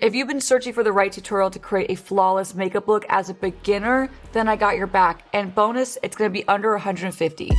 If you've been searching for the right tutorial to create a flawless makeup look as a beginner, then I got your back. And bonus, it's gonna be under 150.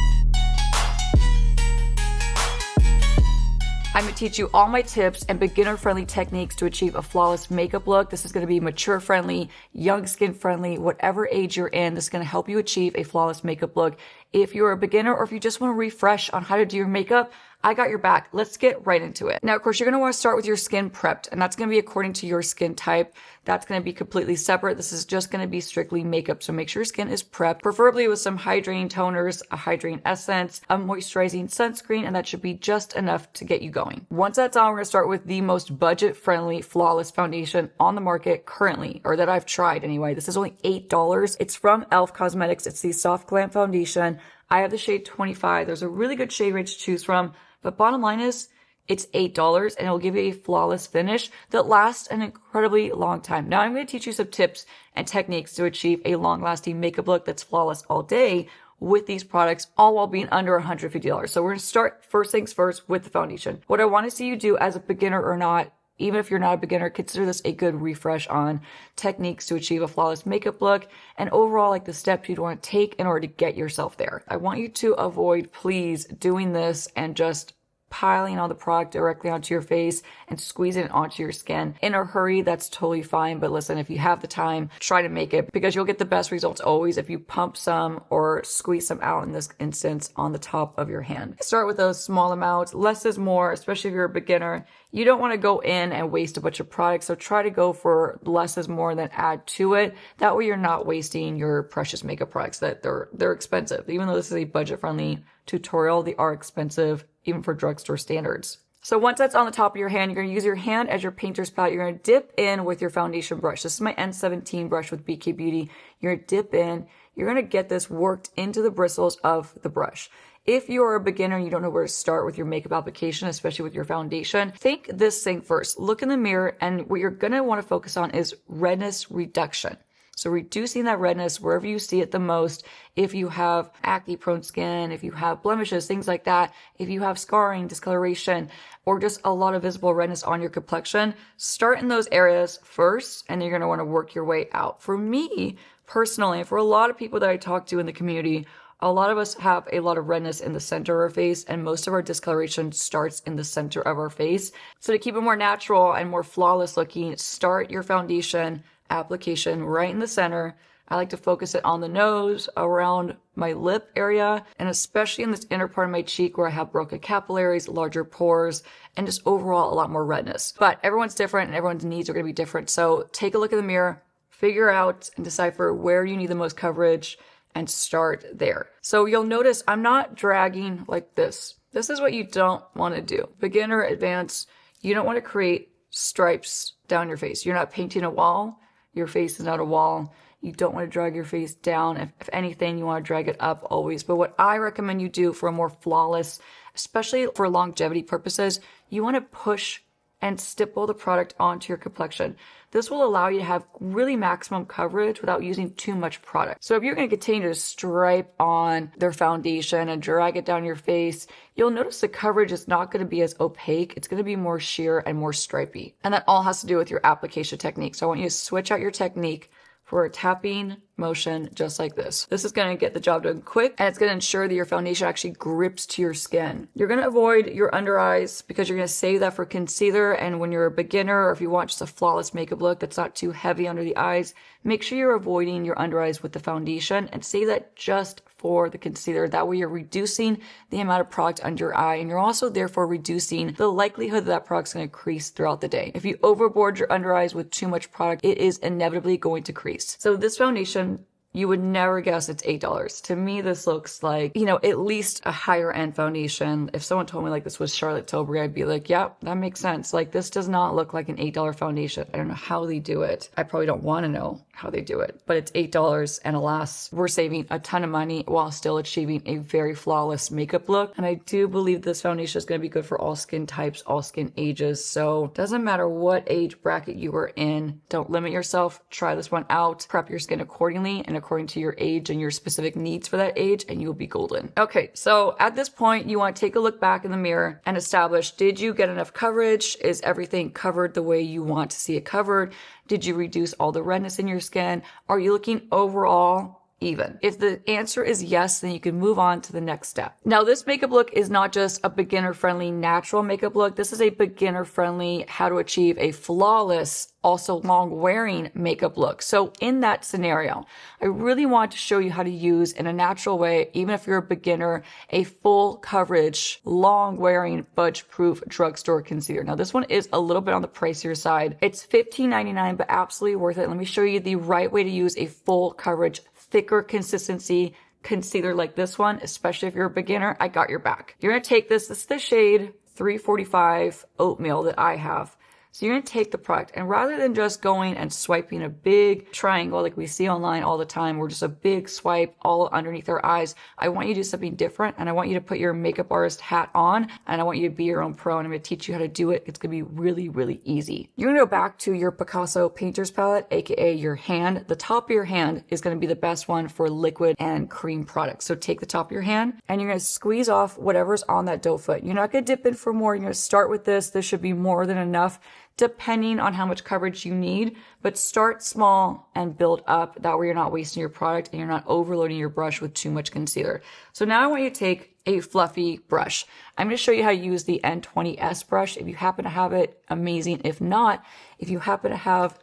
I'm going to teach you all my tips and beginner-friendly techniques to achieve a flawless makeup look. This is going to be mature-friendly, young skin-friendly, whatever age you're in. This is going to help you achieve a flawless makeup look. If you're a beginner or if you just want to refresh on how to do your makeup, I got your back. Let's get right into it. Now, of course, you're going to want to start with your skin prepped, and that's going to be according to your skin type. That's going to be completely separate. This is just going to be strictly makeup. So make sure your skin is prepped, preferably with some hydrating toners, a hydrating essence, a moisturizing sunscreen, and that should be just enough to get you going. Once that's on, we're going to start with the most budget-friendly, flawless foundation on the market currently, or that I've tried anyway. This is only $8. It's from e.l.f. Cosmetics. It's the Soft Glam Foundation. I have the shade 25. There's a really good shade range to choose from. But bottom line is, it's $8 and it'll give you a flawless finish that lasts an incredibly long time. Now I'm going to teach you some tips and techniques to achieve a long-lasting makeup look that's flawless all day with these products, all while being under $150. So we're going to start first things first with the foundation. What I want to see you do as a beginner or not, even if you're not a beginner, consider this a good refresh on techniques to achieve a flawless makeup look and overall like the steps you'd want to take in order to get yourself there. I want you to avoid, please, doing this and just piling all the product directly onto your face and squeezing it onto your skin. In a hurry, that's totally fine. But listen, if you have the time, try to make it because you'll get the best results always if you pump some or squeeze some out in this instance on the top of your hand. Start with those small amounts. Less is more, especially if you're a beginner. You don't want to go in and waste a bunch of products. So try to go for less is more than add to it. That way you're not wasting your precious makeup products that they're expensive. Even though this is a budget friendly tutorial, they are expensive even for drugstore standards. So once that's on the top of your hand, you're going to use your hand as your painter's palette. You're going to dip in with your foundation brush. This is my N17 brush with BK Beauty. You're going to dip in. You're going to get this worked into the bristles of the brush. If you're a beginner and you don't know where to start with your makeup application, especially with your foundation, think this thing first. Look in the mirror, and what you're going to want to focus on is redness reduction. So reducing that redness wherever you see it the most. If you have acne prone skin, if you have blemishes, things like that, if you have scarring, discoloration, or just a lot of visible redness on your complexion, start in those areas first, and you're going to want to work your way out. For me, personally, and for a lot of people that I talk to in the community, a lot of us have a lot of redness in the center of our face, and most of our discoloration starts in the center of our face. So to keep it more natural and more flawless looking, start your foundation application right in the center. I like to focus it on the nose, around my lip area, and especially in this inner part of my cheek where I have broken capillaries, larger pores, and just overall a lot more redness. But everyone's different and everyone's needs are going to be different. So take a look in the mirror, figure out and decipher where you need the most coverage, and start there. So you'll notice I'm not dragging like this. This is what you don't want to do. Beginner, advanced, you don't want to create stripes down your face. You're not painting a wall. Your face is not a wall. You don't want to drag your face down. If anything, you want to drag it up always. But what I recommend you do for a more flawless, especially for longevity purposes, you want to push and stipple the product onto your complexion. This will allow you to have really maximum coverage without using too much product. So if you're going to continue to stripe on their foundation and drag it down your face, you'll notice the coverage is not going to be as opaque. It's going to be more sheer and more stripy. And that all has to do with your application technique. So I want you to switch out your technique for a tapping motion just like this. This is going to get the job done quick, and it's going to ensure that your foundation actually grips to your skin. You're going to avoid your under eyes because you're going to save that for concealer, and when you're a beginner or if you want just a flawless makeup look that's not too heavy under the eyes, make sure you're avoiding your under eyes with the foundation and save that just for the concealer. That way you're reducing the amount of product under your eye, and you're also therefore reducing the likelihood that product's going to crease throughout the day. If you overboard your under eyes with too much product, it is inevitably going to crease. So this foundation, you would never guess it's $8. To me, this looks like, at least a higher end foundation. If someone told me like this was Charlotte Tilbury, I'd be like, yeah, that makes sense. Like this does not look like an $8 foundation. I don't know how they do it. I probably don't want to know how they do it, but it's $8, and alas, we're saving a ton of money while still achieving a very flawless makeup look. And I do believe this foundation is going to be good for all skin types, all skin ages. So it doesn't matter what age bracket you are in. Don't limit yourself. Try this one out. Prep your skin accordingly and according to your age and your specific needs for that age, and you'll be golden. Okay, so at this point, you want to take a look back in the mirror and establish, did you get enough coverage? Is everything covered the way you want to see it covered? Did you reduce all the redness in your skin? Are you looking overall even? If the answer is yes, then you can move on to the next step. Now, this makeup look is not just a beginner-friendly natural makeup look. This is a beginner-friendly, how to achieve a flawless, also long-wearing makeup look. So in that scenario, I really want to show you how to use, in a natural way, even if you're a beginner, a full coverage, long-wearing, budge-proof drugstore concealer. Now, this one is a little bit on the pricier side. It's $15.99, but absolutely worth it. Let me show you the right way to use a full coverage, thicker consistency concealer like this one, especially if you're a beginner. I got your back. You're going to take this is the shade 345 Oatmeal that I have. So you're going to take the product, and rather than just going and swiping a big triangle like we see online all the time, or just a big swipe all underneath our eyes, I want you to do something different, and I want you to put your makeup artist hat on, and I want you to be your own pro, and I'm going to teach you how to do it. It's going to be really, really easy. You're going to go back to your Picasso painter's palette, aka your hand. The top of your hand is going to be the best one for liquid and cream products. So take the top of your hand, and you're going to squeeze off whatever's on that doe foot. You're not going to dip in for more. You're going to start with this. This should be more than enough, depending on how much coverage you need, but start small and build up. That way you're not wasting your product and you're not overloading your brush with too much concealer. So now I want you to take a fluffy brush. I'm going to show you how to use the N20S brush. If you happen to have it, amazing. If not, if you happen to have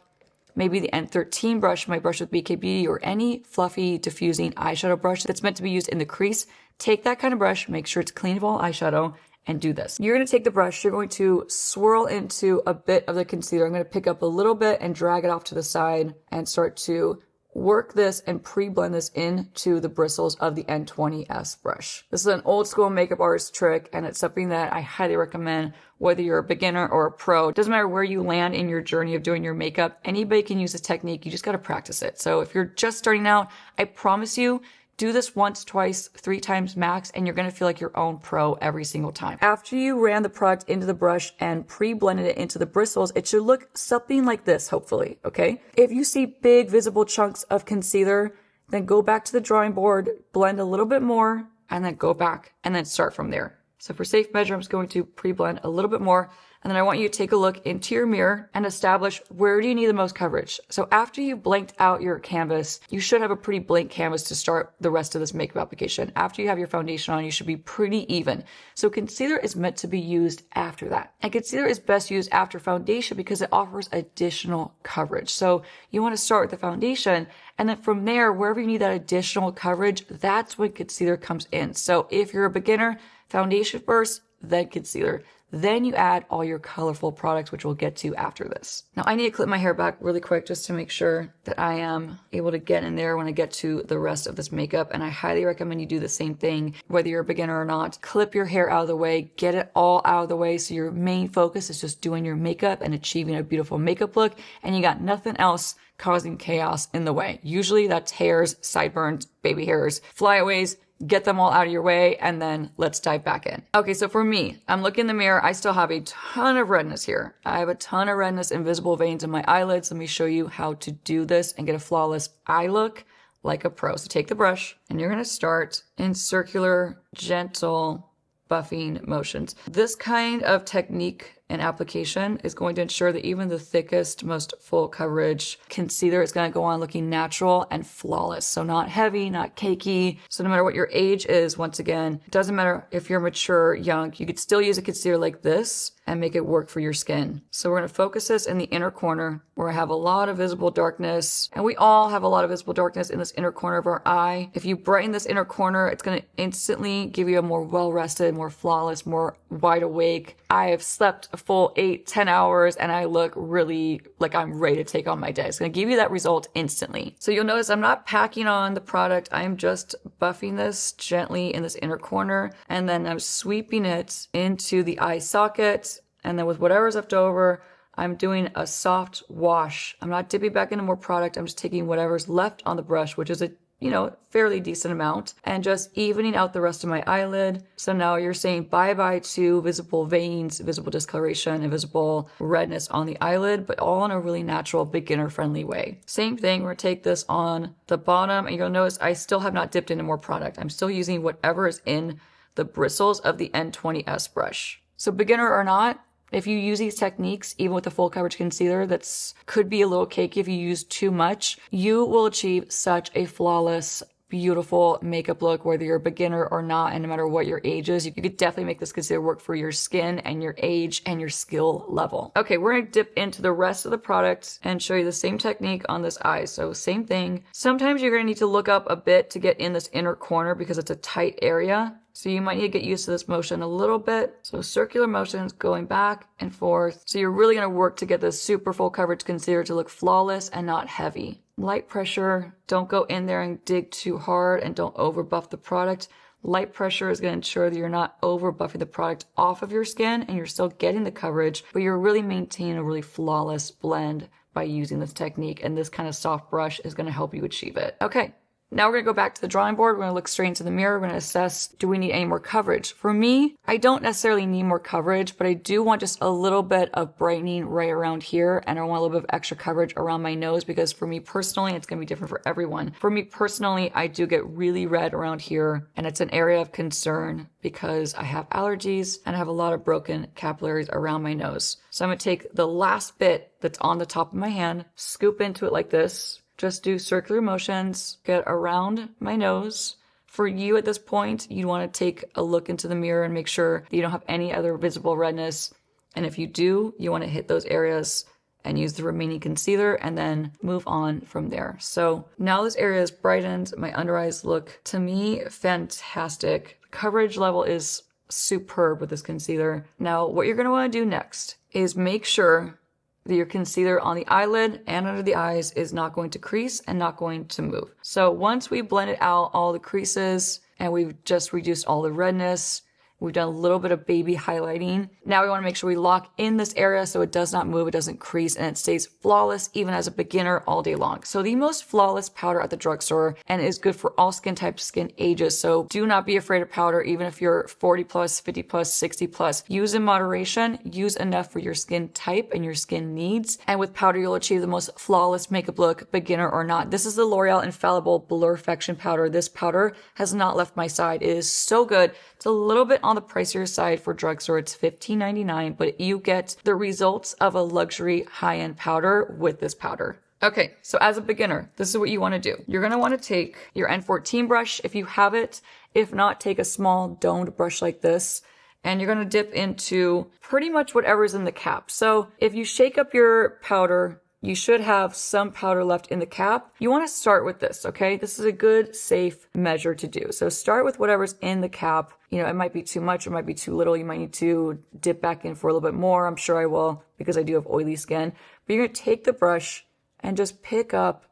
maybe the N13 brush, my brush with BKB, or any fluffy diffusing eyeshadow brush that's meant to be used in the crease, take that kind of brush, make sure it's clean of all eyeshadow, and do this. You're going to take the brush, you're going to swirl into a bit of the concealer. I'm going to pick up a little bit and drag it off to the side and start to work this and pre-blend this into the bristles of the N20S brush. This is an old school makeup artist trick, and it's something that I highly recommend whether you're a beginner or a pro. It doesn't matter where you land in your journey of doing your makeup. Anybody can use this technique. You just got to practice it. So if you're just starting out, I promise you, do this once, twice, 3 times max, and you're going to feel like your own pro every single time. After you ran the product into the brush and pre-blended it into the bristles, it should look something like this, hopefully, okay? If you see big visible chunks of concealer, then go back to the drawing board, blend a little bit more, and then go back and then start from there. So for safe measure, I'm just going to pre-blend a little bit more. And then I want you to take a look into your mirror and establish, where do you need the most coverage? So after you blanked out your canvas, you should have a pretty blank canvas to start the rest of this makeup application. After you have your foundation on, you should be pretty even. So concealer is meant to be used after that. And concealer is best used after foundation because it offers additional coverage. So you want to start with the foundation, and then from there, wherever you need that additional coverage, that's when concealer comes in. So if you're a beginner, foundation first, then concealer. Then you add all your colorful products, which we'll get to after this. Now, I need to clip my hair back really quick just to make sure that I am able to get in there when I get to the rest of this makeup. And I highly recommend you do the same thing, whether you're a beginner or not. Clip your hair out of the way, get it all out of the way. So your main focus is just doing your makeup and achieving a beautiful makeup look. And you got nothing else causing chaos in the way. Usually that's hairs, sideburns, baby hairs, flyaways. Get them all out of your way, and then let's dive back in. Okay, so for me, I'm looking in the mirror. I still have a ton of redness here. I have a ton of redness and visible veins in my eyelids. Let me show you how to do this and get a flawless eye look like a pro. So take the brush, and you're gonna start in circular, gentle buffing motions. This kind of technique and application is going to ensure that even the thickest, most full coverage concealer is going to go on looking natural and flawless. So not heavy, not cakey. So no matter what your age is, once again, it doesn't matter if you're mature, young, you could still use a concealer like this and make it work for your skin. So we're going to focus this in the inner corner where I have a lot of visible darkness, and we all have a lot of visible darkness in this inner corner of our eye. If you brighten this inner corner, it's going to instantly give you a more well-rested, more flawless, more wide awake. I have slept a full 8-10 hours and I look really like I'm ready to take on my day. It's going to give you that result instantly. So you'll notice I'm not packing on the product. I'm just buffing this gently in this inner corner, and then I'm sweeping it into the eye socket. And then with whatever's left over, I'm doing a soft wash. I'm not dipping back into more product. I'm just taking whatever's left on the brush, which is a you know, fairly decent amount, and just evening out the rest of my eyelid. So now you're saying bye-bye to visible veins, visible discoloration, and visible redness on the eyelid, but all in a really natural, beginner-friendly way. Same thing, we're gonna take this on the bottom, and you'll notice I still have not dipped into more product. I'm still using whatever is in the bristles of the N20S brush. So beginner or not, if you use these techniques, even with a full coverage concealer, that's could be a little cakey if you use too much, you will achieve such a flawless, beautiful makeup look, whether you're a beginner or not, and no matter what your age is. You could definitely make this concealer work for your skin and your age and your skill level. Okay, we're gonna dip into the rest of the product and show you the same technique on this eye. So same thing. Sometimes you're gonna need to look up a bit to get in this inner corner because it's a tight area. So you might need to get used to this motion a little bit. So circular motions going back and forth. So you're really gonna work to get this super full coverage concealer to look flawless and not heavy. Light pressure, don't go in there and dig too hard, and don't over buff the product. Light pressure is gonna ensure that you're not over buffing the product off of your skin and you're still getting the coverage, but you're really maintaining a really flawless blend by using this technique, and this kind of soft brush is gonna help you achieve it. Okay. Now we're going to go back to the drawing board. We're going to look straight into the mirror. We're going to assess, do we need any more coverage? For me, I don't necessarily need more coverage, but I do want just a little bit of brightening right around here. And I want a little bit of extra coverage around my nose, because for me personally, it's going to be different for everyone. For me personally, I do get really red around here, and it's an area of concern because I have allergies and I have a lot of broken capillaries around my nose. So I'm going to take the last bit that's on the top of my hand, scoop into it like this. Just do circular motions, get around my nose. For you at this point, you want to take a look into the mirror and make sure that you don't have any other visible redness. And if you do, you want to hit those areas and use the remaining concealer and then move on from there. So now this area is brightened. My under eyes look, to me, fantastic. The coverage level is superb with this concealer. Now, what you're going to want to do next is make sure that your concealer on the eyelid and under the eyes is not going to crease and not going to move. So once we blended out all the creases and we've just reduced all the redness, we've done a little bit of baby highlighting. Now we want to make sure we lock in this area so it does not move, it doesn't crease, and it stays flawless even as a beginner all day long. So the most flawless powder at the drugstore, and is good for all skin types, skin ages. So do not be afraid of powder, even if you're 40 plus, 50 plus, 60 plus. Use in moderation, use enough for your skin type and your skin needs. And with powder, you'll achieve the most flawless makeup look, beginner or not. This is the L'Oreal Infallible Blurfection powder. This powder has not left my side. It is so good. It's a little bit on the pricier side for drugstore. It's $15.99, but you get the results of a luxury high-end powder with this powder. Okay, so as a beginner, this is what you want to do. You're going to want to take your N14 brush if you have it. If not, take a small domed brush like this, and you're going to dip into pretty much whatever's in the cap. So if you shake up your powder, you should have some powder left in the cap. You want to start with this, okay? This is a good, safe measure to do. So start with whatever's in the cap. You know, it might be too much, it might be too little. You might need to dip back in for a little bit more. I'm sure I will, because I do have oily skin. But you're going to take the brush and just pick up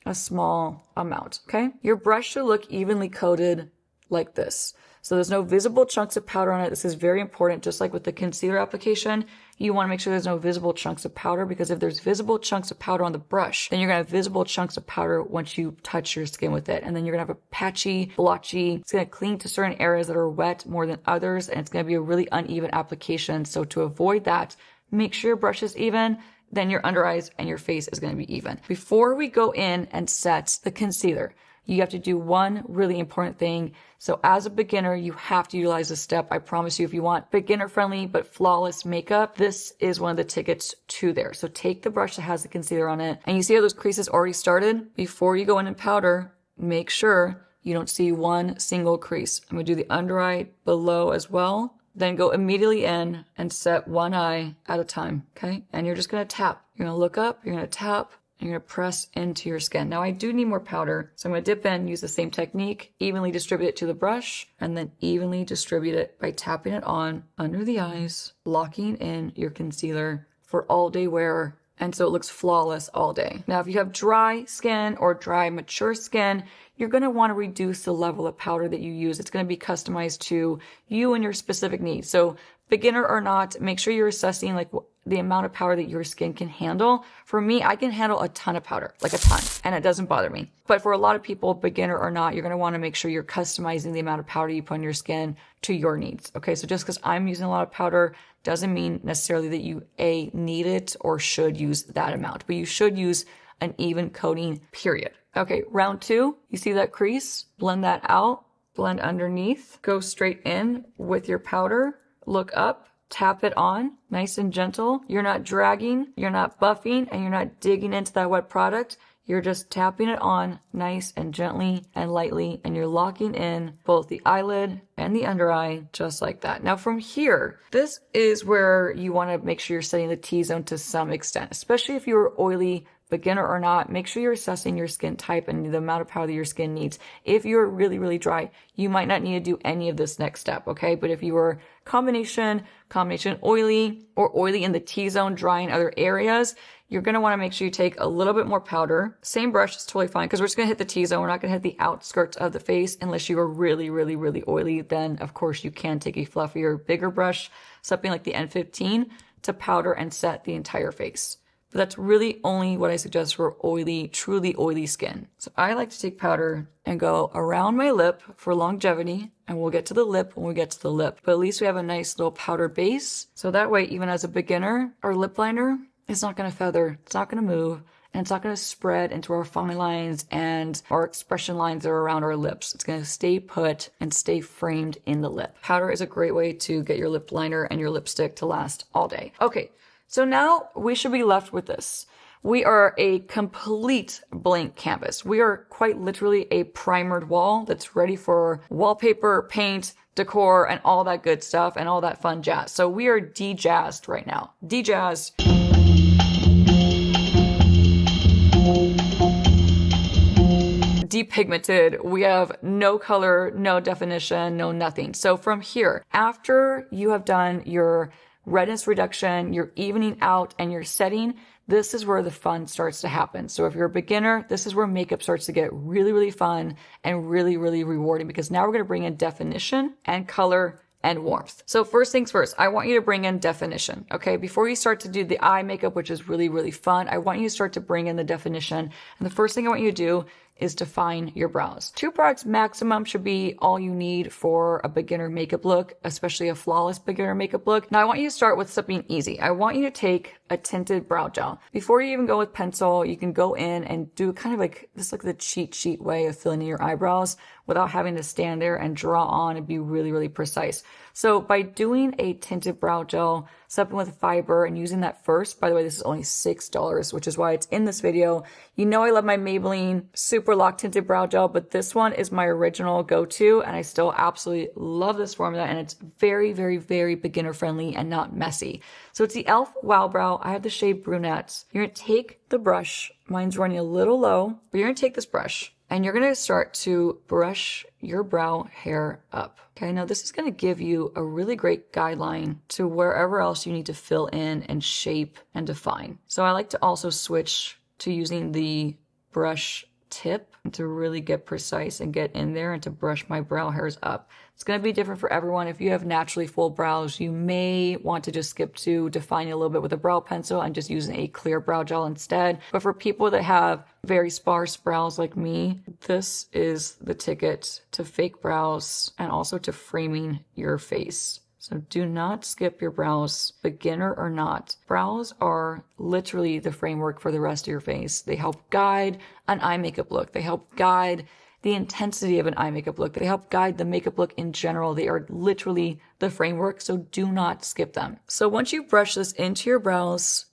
a small amount, okay? Your brush should look evenly coated like this. So there's no visible chunks of powder on it. This is very important. Just like with the concealer application, you want to make sure there's no visible chunks of powder, because if there's visible chunks of powder on the brush, then you're going to have visible chunks of powder once you touch your skin with it. And then you're going to have a patchy, blotchy, it's going to cling to certain areas that are wet more than others, and it's going to be a really uneven application. So to avoid that, make sure your brush is even, then your under eyes and your face is going to be even. Before we go in and set the concealer, you have to do one really important thing. So as a beginner, you have to utilize this step. I promise you, if you want beginner friendly but flawless makeup, this is one of the tickets to there. So take the brush that has the concealer on it, and you see how those creases already started? Before you go in and powder, make sure you don't see one single crease. I'm gonna do the under eye below as well. Then go immediately in and set one eye at a time, okay? And you're just gonna tap. You're gonna look up, you're gonna tap, and you're going to press into your skin. Now I do need more powder, so I'm going to dip in, use the same technique, evenly distribute it to the brush, and then evenly distribute it by tapping it on under the eyes, locking in your concealer for all day wear, and so it looks flawless all day. Now if you have dry skin or dry, mature skin, you're going to want to reduce the level of powder that you use. It's going to be customized to you and your specific needs. So beginner or not, make sure you're assessing like the amount of powder that your skin can handle. For me, I can handle a ton of powder, like a ton, and it doesn't bother me. But for a lot of people, beginner or not, you're going to want to make sure you're customizing the amount of powder you put on your skin to your needs. Okay, so just because I'm using a lot of powder doesn't mean necessarily that you need it or should use that amount, but you should use an even coating, period. Okay, round 2, you see that crease? Blend that out, blend underneath, go straight in with your powder, look up, tap it on, nice and gentle. You're not dragging, you're not buffing, and you're not digging into that wet product. You're just tapping it on nice and gently and lightly, and you're locking in both the eyelid and the under eye, just like that. Now from here, this is where you want to make sure you're setting the T-zone to some extent, especially if you're oily, beginner or not. Make sure you're assessing your skin type and the amount of powder that your skin needs. If you're really, really dry, you might not need to do any of this next step, okay? But if you are combination oily, or oily in the T-zone, dry in other areas, you're going to want to make sure you take a little bit more powder. Same brush is totally fine because we're just going to hit the T-zone. We're not going to hit the outskirts of the face unless you are really, really, really oily. Then, of course, you can take a fluffier, bigger brush, something like the N15, to powder and set the entire face. But that's really only what I suggest for oily, truly oily skin. So I like to take powder and go around my lip for longevity, and we'll get to the lip when we get to the lip. But at least we have a nice little powder base. So that way, even as a beginner, our lip liner is not going to feather, it's not going to move, and it's not going to spread into our fine lines and our expression lines that are around our lips. It's going to stay put and stay framed in the lip. Powder is a great way to get your lip liner and your lipstick to last all day. Okay. So now we should be left with this. We are a complete blank canvas. We are quite literally a primered wall that's ready for wallpaper, paint, decor, and all that good stuff and all that fun jazz. So we are de-jazzed right now. De-jazzed. Depigmented. We have no color, no definition, no nothing. So from here, after you have done your redness reduction, you're evening out, and you're setting, this is where the fun starts to happen. So if you're a beginner, this is where makeup starts to get really, really fun and really, really rewarding, because now we're going to bring in definition and color and warmth. So first things first, I want you to bring in definition, okay? Before you start to do the eye makeup, which is really, really fun, I want you to start to bring in the definition. And the first thing I want you to do is define your brows. 2 products maximum should be all you need for a beginner makeup look, especially a flawless beginner makeup look. Now I want you to start with something easy. I want you to take a tinted brow gel. Before you even go with pencil, you can go in and do kind of like, this is like the cheat sheet way of filling in your eyebrows without having to stand there and draw on and be really, really precise. So by doing a tinted brow gel, something with fiber, and using that first, by the way, this is only $6, which is why it's in this video. You know I love my Maybelline Super Lock Tinted Brow Gel, but this one is my original go-to, and I still absolutely love this formula, and it's very, very, very beginner friendly and not messy. So it's the e.l.f. Wow Brow. I have the shade Brunette. You're gonna take the brush, mine's running a little low, but you're gonna take this brush, and you're going to start to brush your brow hair up. Okay, now this is going to give you a really great guideline to wherever else you need to fill in and shape and define. So I like to also switch to using the brush tip to really get precise and get in there and to brush my brow hairs up. It's going to be different for everyone. If you have naturally full brows, you may want to just skip to defining a little bit with a brow pencil and just using a clear brow gel instead. But for people that have very sparse brows like me, this is the ticket to fake brows and also to framing your face. So do not skip your brows, beginner or not. Brows are literally the framework for the rest of your face. They help guide an eye makeup look. They help guide the intensity of an eye makeup look. They help guide the makeup look in general. They are literally the framework, so do not skip them. So once you brush this into your brows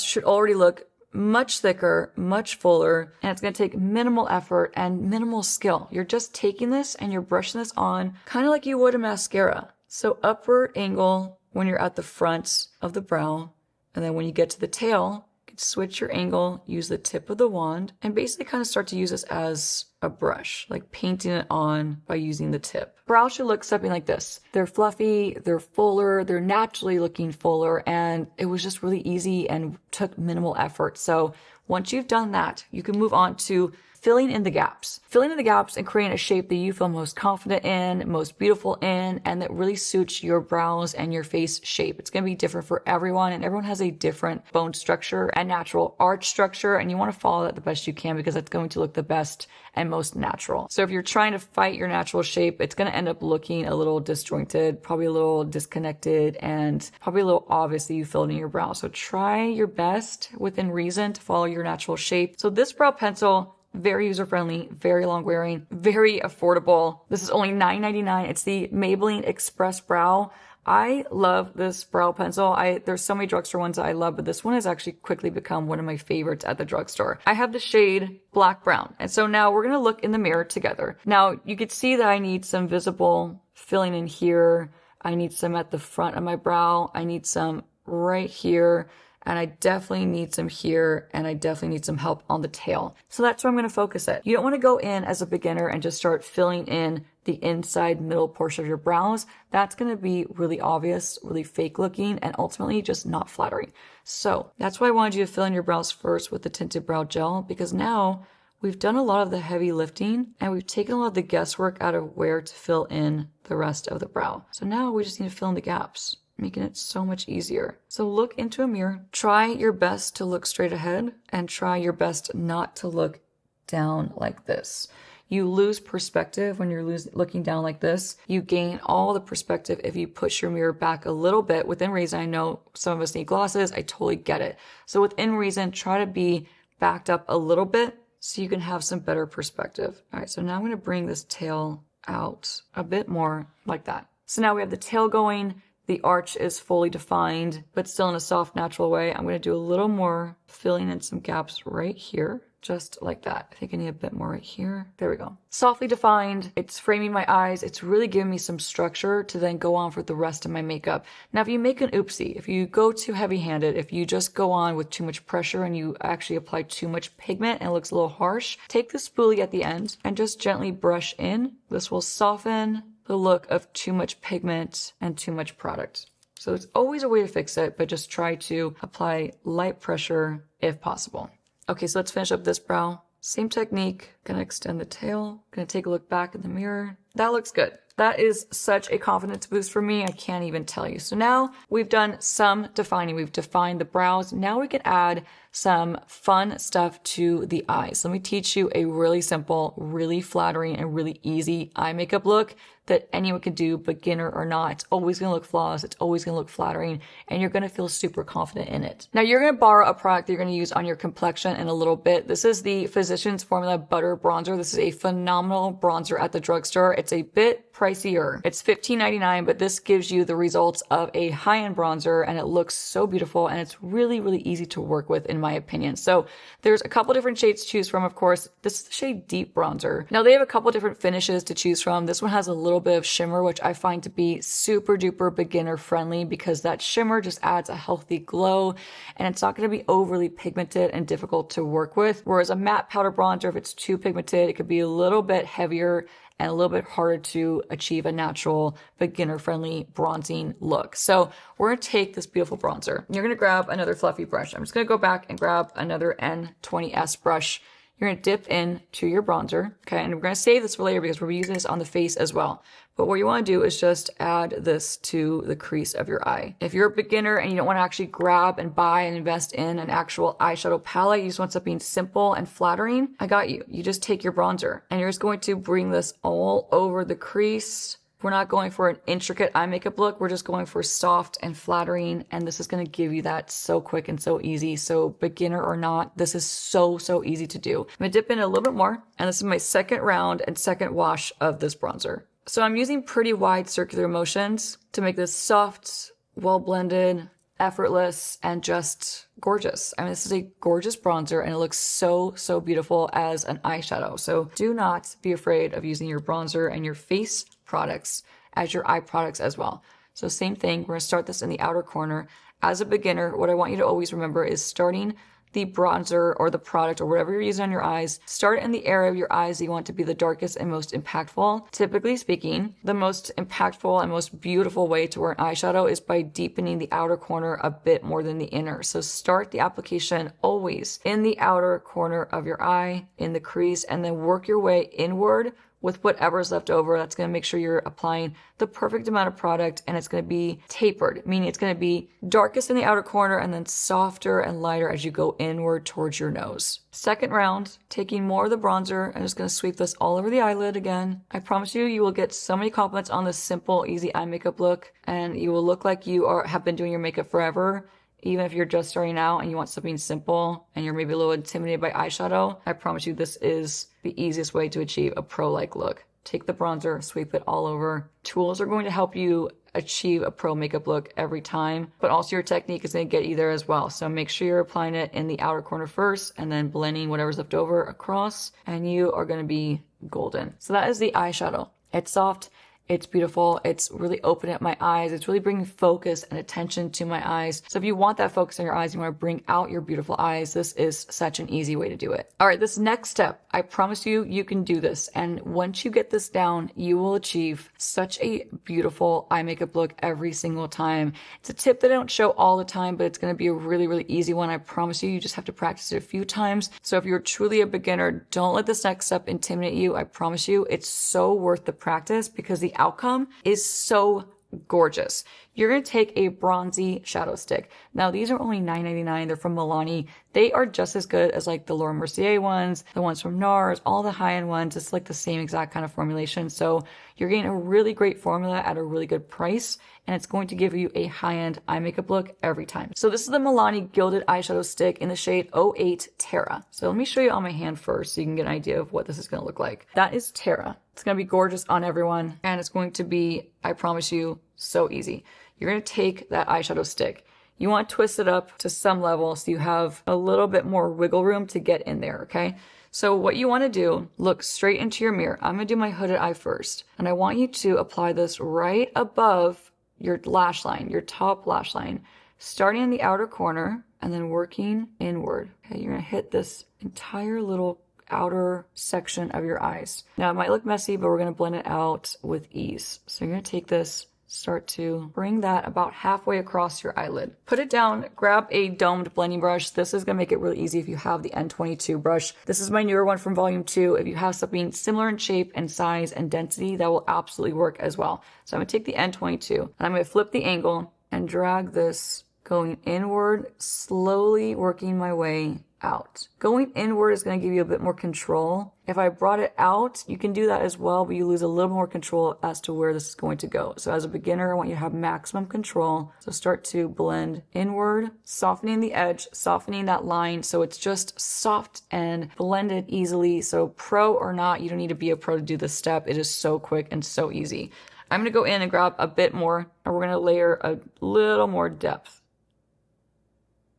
should already look much thicker, much fuller, and it's going to take minimal effort and minimal skill. You're just taking this and you're brushing this on kind of like you would a mascara. So upward angle when you're at the front of the brow, and then when you get to the tail, you can switch your angle, use the tip of the wand, and basically kind of start to use this as a brush, like painting it on by using the tip. Brows should look something like this. They're fluffy, they're fuller, they're naturally looking fuller, and it was just really easy and took minimal effort. So once you've done that, you can move on to filling in the gaps. Filling in the gaps and creating a shape that you feel most confident in, most beautiful in, and that really suits your brows and your face shape. It's going to be different for everyone, and everyone has a different bone structure and natural arch structure, and you want to follow that the best you can because it's going to look the best and most natural. So if you're trying to fight your natural shape, it's going to end up looking a little disjointed, probably a little disconnected, and probably a little obvious that you filled in your brow. So try your best within reason to follow your natural shape. So this brow pencil, very user-friendly, very long-wearing, very affordable. This is only $9.99. It's the Maybelline Express Brow. I love this brow pencil. There's so many drugstore ones that I love, but this one has actually quickly become one of my favorites at the drugstore. I have the shade Black Brown. And so now we're going to look in the mirror together. Now you can see that I need some visible filling in here. I need some at the front of my brow. I need some right here. And I definitely need some here, and I definitely need some help on the tail. So that's where I'm going to focus it. You don't want to go in as a beginner and just start filling in the inside middle portion of your brows. That's going to be really obvious, really fake looking, and ultimately just not flattering. So that's why I wanted you to fill in your brows first with the tinted brow gel, because now we've done a lot of the heavy lifting and we've taken a lot of the guesswork out of where to fill in the rest of the brow. So now we just need to fill in the gaps, making it so much easier. So look into a mirror, try your best to look straight ahead, and try your best not to look down like this. You lose perspective when you're looking down like this. You gain all the perspective if you push your mirror back a little bit. Within reason, I know some of us need glasses. I totally get it. So within reason, try to be backed up a little bit so you can have some better perspective. All right, so now I'm going to bring this tail out a bit more like that. So now we have the tail going. The arch is fully defined, but still in a soft, natural way. I'm going to do a little more filling in some gaps right here, just like that. I think I need a bit more right here. There we go. Softly defined. It's framing my eyes. It's really giving me some structure to then go on for the rest of my makeup. Now, if you make an oopsie, if you go too heavy-handed, if you just go on with too much pressure and you actually apply too much pigment and it looks a little harsh, take the spoolie at the end and just gently brush in. This will soften the look of too much pigment and too much product. So it's always a way to fix it, but just try to apply light pressure if possible. Okay, so let's finish up this brow. Same technique. Gonna extend the tail. Gonna take a look back in the mirror. That looks good. That is such a confidence boost for me. I can't even tell you. So now we've done some defining. We've defined the brows. Now we can add some fun stuff to the eyes. Let me teach you a really simple, really flattering, and really easy eye makeup look that anyone can do, beginner or not. It's always going to look flawless. It's always going to look flattering, and you're going to feel super confident in it. Now you're going to borrow a product that you're going to use on your complexion in a little bit. This is the Physicians Formula Butter Bronzer. This is a phenomenal bronzer at the drugstore. It's a bit pricier. It's $15.99, but this gives you the results of a high-end bronzer, and it looks so beautiful, and it's really, really easy to work with in my opinion. So there's a couple different shades to choose from, of course. This is the shade Deep Bronzer. Now they have a couple different finishes to choose from. This one has a little bit of shimmer, which I find to be super duper beginner friendly because that shimmer just adds a healthy glow and it's not going to be overly pigmented and difficult to work with. Whereas a matte powder bronzer, if it's too pigmented, it could be a little bit heavier and a little bit harder to achieve a natural beginner-friendly bronzing look. So we're gonna take this beautiful bronzer. You're gonna grab another fluffy brush. I'm just gonna go back and grab another N20S brush. You're gonna dip into your bronzer, okay? And we're gonna save this for later because we're using this on the face as well. But what you wanna do is just add this to the crease of your eye. If you're a beginner and you don't wanna actually grab and buy and invest in an actual eyeshadow palette, you just want something simple and flattering, I got you. You just take your bronzer and you're just going to bring this all over the crease. We're not going for an intricate eye makeup look. We're just going for soft and flattering. And this is going to give you that so quick and so easy. So beginner or not, this is so easy to do. I'm going to dip in a little bit more. And this is my second round and second wash of this bronzer. So I'm using pretty wide circular motions to make this soft, well blended, effortless, and just gorgeous. I mean, this is a gorgeous bronzer and it looks so beautiful as an eyeshadow. So do not be afraid of using your bronzer and your face products as your eye products as well. So same thing, we're gonna start this in the outer corner. As a beginner, what I want you to always remember is starting the bronzer or the product or whatever you're using on your eyes, start in the area of your eyes that you want to be the darkest and most impactful. Typically speaking, the most impactful and most beautiful way to wear an eyeshadow is by deepening the outer corner a bit more than the inner. So start the application always in the outer corner of your eye, in the crease, and then work your way inward with whatever's left over. That's going to make sure you're applying the perfect amount of product, and it's going to be tapered, meaning it's going to be darkest in the outer corner and then softer and lighter as you go inward towards your nose. Second round, taking more of the bronzer, I'm just going to sweep this all over the eyelid again. I promise you, you will get so many compliments on this simple, easy eye makeup look, and you will look like you have been doing your makeup forever. Even if you're just starting out and you want something simple and you're maybe a little intimidated by eyeshadow, I promise you this is the easiest way to achieve a pro-like look. Take the bronzer, sweep it all over. Tools are going to help you achieve a pro makeup look every time, but also your technique is going to get you there as well. So make sure you're applying it in the outer corner first and then blending whatever's left over across, and you are going to be golden. So that is the eyeshadow. It's soft. It's beautiful. It's really opening up my eyes. It's really bringing focus and attention to my eyes. So if you want that focus on your eyes, you want to bring out your beautiful eyes, this is such an easy way to do it. All right, this next step, I promise you, you can do this. And once you get this down, you will achieve such a beautiful eye makeup look every single time. It's a tip that I don't show all the time, but it's going to be a really, really easy one. I promise you, you just have to practice it a few times. So if you're truly a beginner, don't let this next step intimidate you. I promise you, it's so worth the practice because the outcome is so gorgeous. You're going to take a bronzy shadow stick. Now, these are only $9.99. They're from Milani. They are just as good as like the Laura Mercier ones, the ones from NARS, all the high-end ones. It's like the same exact kind of formulation. So you're getting a really great formula at a really good price, and it's going to give you a high-end eye makeup look every time. So this is the Milani Gilded Eyeshadow Stick in the shade 08 Terra. So let me show you on my hand first so you can get an idea of what this is going to look like. That is Terra. It's going to be gorgeous on everyone, and it's going to be, I promise you, so easy. You're going to take that eyeshadow stick. You want to twist it up to some level so you have a little bit more wiggle room to get in there, okay? So what you want to do, look straight into your mirror. I'm going to do my hooded eye first, and I want you to apply this right above your lash line, your top lash line, starting in the outer corner and then working inward. Okay, you're going to hit this entire little outer section of your eyes. Now, it might look messy, but we're going to blend it out with ease. So you're going to take this, start to bring that about halfway across your eyelid. Put it down, grab a domed blending brush. This is going to make it really easy if you have the N22 brush. This is my newer one from volume 2. If you have something similar in shape and size and density, that will absolutely work as well. So I'm going to take the N22 and I'm going to flip the angle and drag this going inward, slowly working my way out. Going inward is going to give you a bit more control. If I brought it out, you can do that as well, but you lose a little more control as to where this is going to go. So as a beginner, I want you to have maximum control. So start to blend inward, softening the edge, softening that line so it's just soft and blended easily. So pro or not, you don't need to be a pro to do this step. It is so quick and so easy. I'm going to go in and grab a bit more, and we're going to layer a little more depth.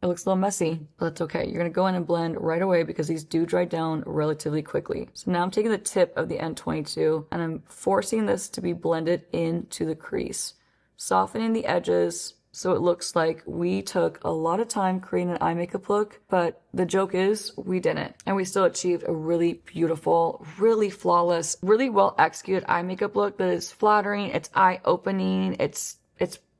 It looks a little messy, but that's okay. You're going to go in and blend right away because these do dry down relatively quickly. So now I'm taking the tip of the N22 and I'm forcing this to be blended into the crease, softening the edges so it looks like we took a lot of time creating an eye makeup look, but the joke is we didn't. And we still achieved a really beautiful, really flawless, really well executed eye makeup look that is flattering, it's eye-opening, it's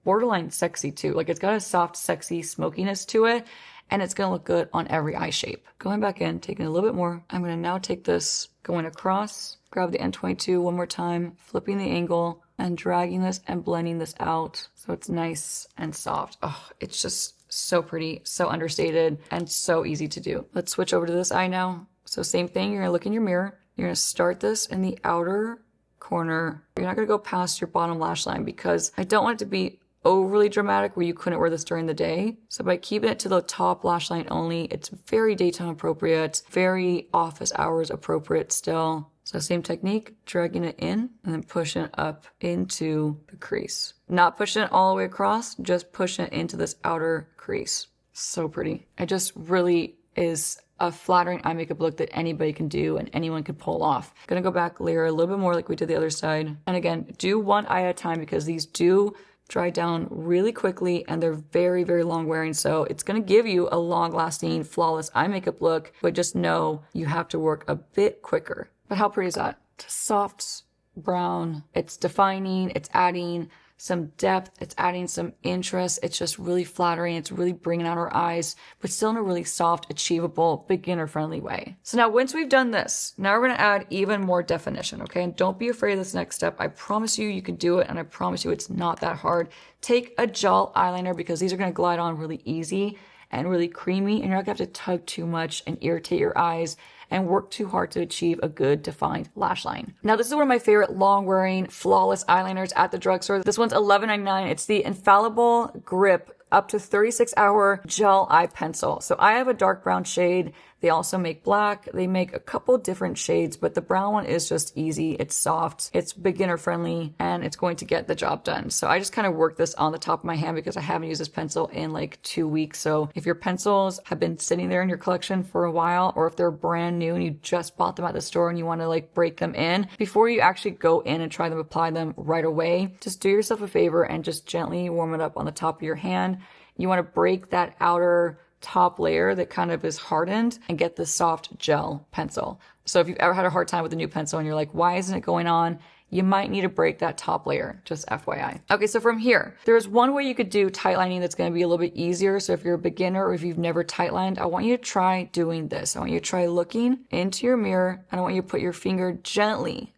borderline sexy too. Like it's got a soft, sexy smokiness to it, and it's gonna look good on every eye shape. Going back in, taking a little bit more. I'm gonna now take this, going across, grab the N22 one more time, flipping the angle, and dragging this and blending this out so it's nice and soft. Oh, it's just so pretty, so understated, and so easy to do. Let's switch over to this eye now. So same thing, you're gonna look in your mirror. You're gonna start this in the outer corner. You're not gonna go past your bottom lash line because I don't want it to be overly dramatic where you couldn't wear this during the day. So by keeping it to the top lash line only, it's very daytime appropriate, very office hours appropriate still. So same technique, dragging it in and then pushing it up into the crease. Not pushing it all the way across, just pushing it into this outer crease. So pretty. It just really is a flattering eye makeup look that anybody can do and anyone can pull off. Gonna go back, layer a little bit more like we did the other side. And again, do one eye at a time because these do dry down really quickly, and they're very, very long wearing. So it's going to give you a long lasting, flawless eye makeup look, but just know you have to work a bit quicker. But how pretty is that? It's soft brown. It's defining. It's adding some depth. It's adding some interest. It's just really flattering. It's really bringing out our eyes, but still in a really soft, achievable, beginner-friendly way. So now once we've done this, now we're going to add even more definition, okay? And don't be afraid of this next step. I promise you can do it, and I promise you it's not that hard. Take a gel eyeliner, because these are going to glide on really easy and really creamy, and you're not going to have to tug too much and irritate your eyes and work too hard to achieve a good defined lash line. Now, this is one of my favorite long wearing flawless eyeliners at the drugstore. This one's $11.99. It's the Infallible Grip up to 36-hour gel eye pencil. So I have a dark brown shade. They also make black. They make a couple different shades, but the brown one is just easy. It's soft, it's beginner friendly, and it's going to get the job done. So I just kind of work this on the top of my hand because I haven't used this pencil in like 2 weeks. So if your pencils have been sitting there in your collection for a while, or if they're brand new and you just bought them at the store and you want to like break them in, before you actually go in and try them, apply them right away, just do yourself a favor and just gently warm it up on the top of your hand. You want to break that outer top layer that kind of is hardened and get the soft gel pencil. So if you've ever had a hard time with a new pencil and you're like, why isn't it going on? You might need to break that top layer, just FYI. Okay, so from here, there's one way you could do tight lining that's going to be a little bit easier. So if you're a beginner or if you've never tight lined, I want you to try doing this. I want you to try looking into your mirror, and I want you to put your finger gently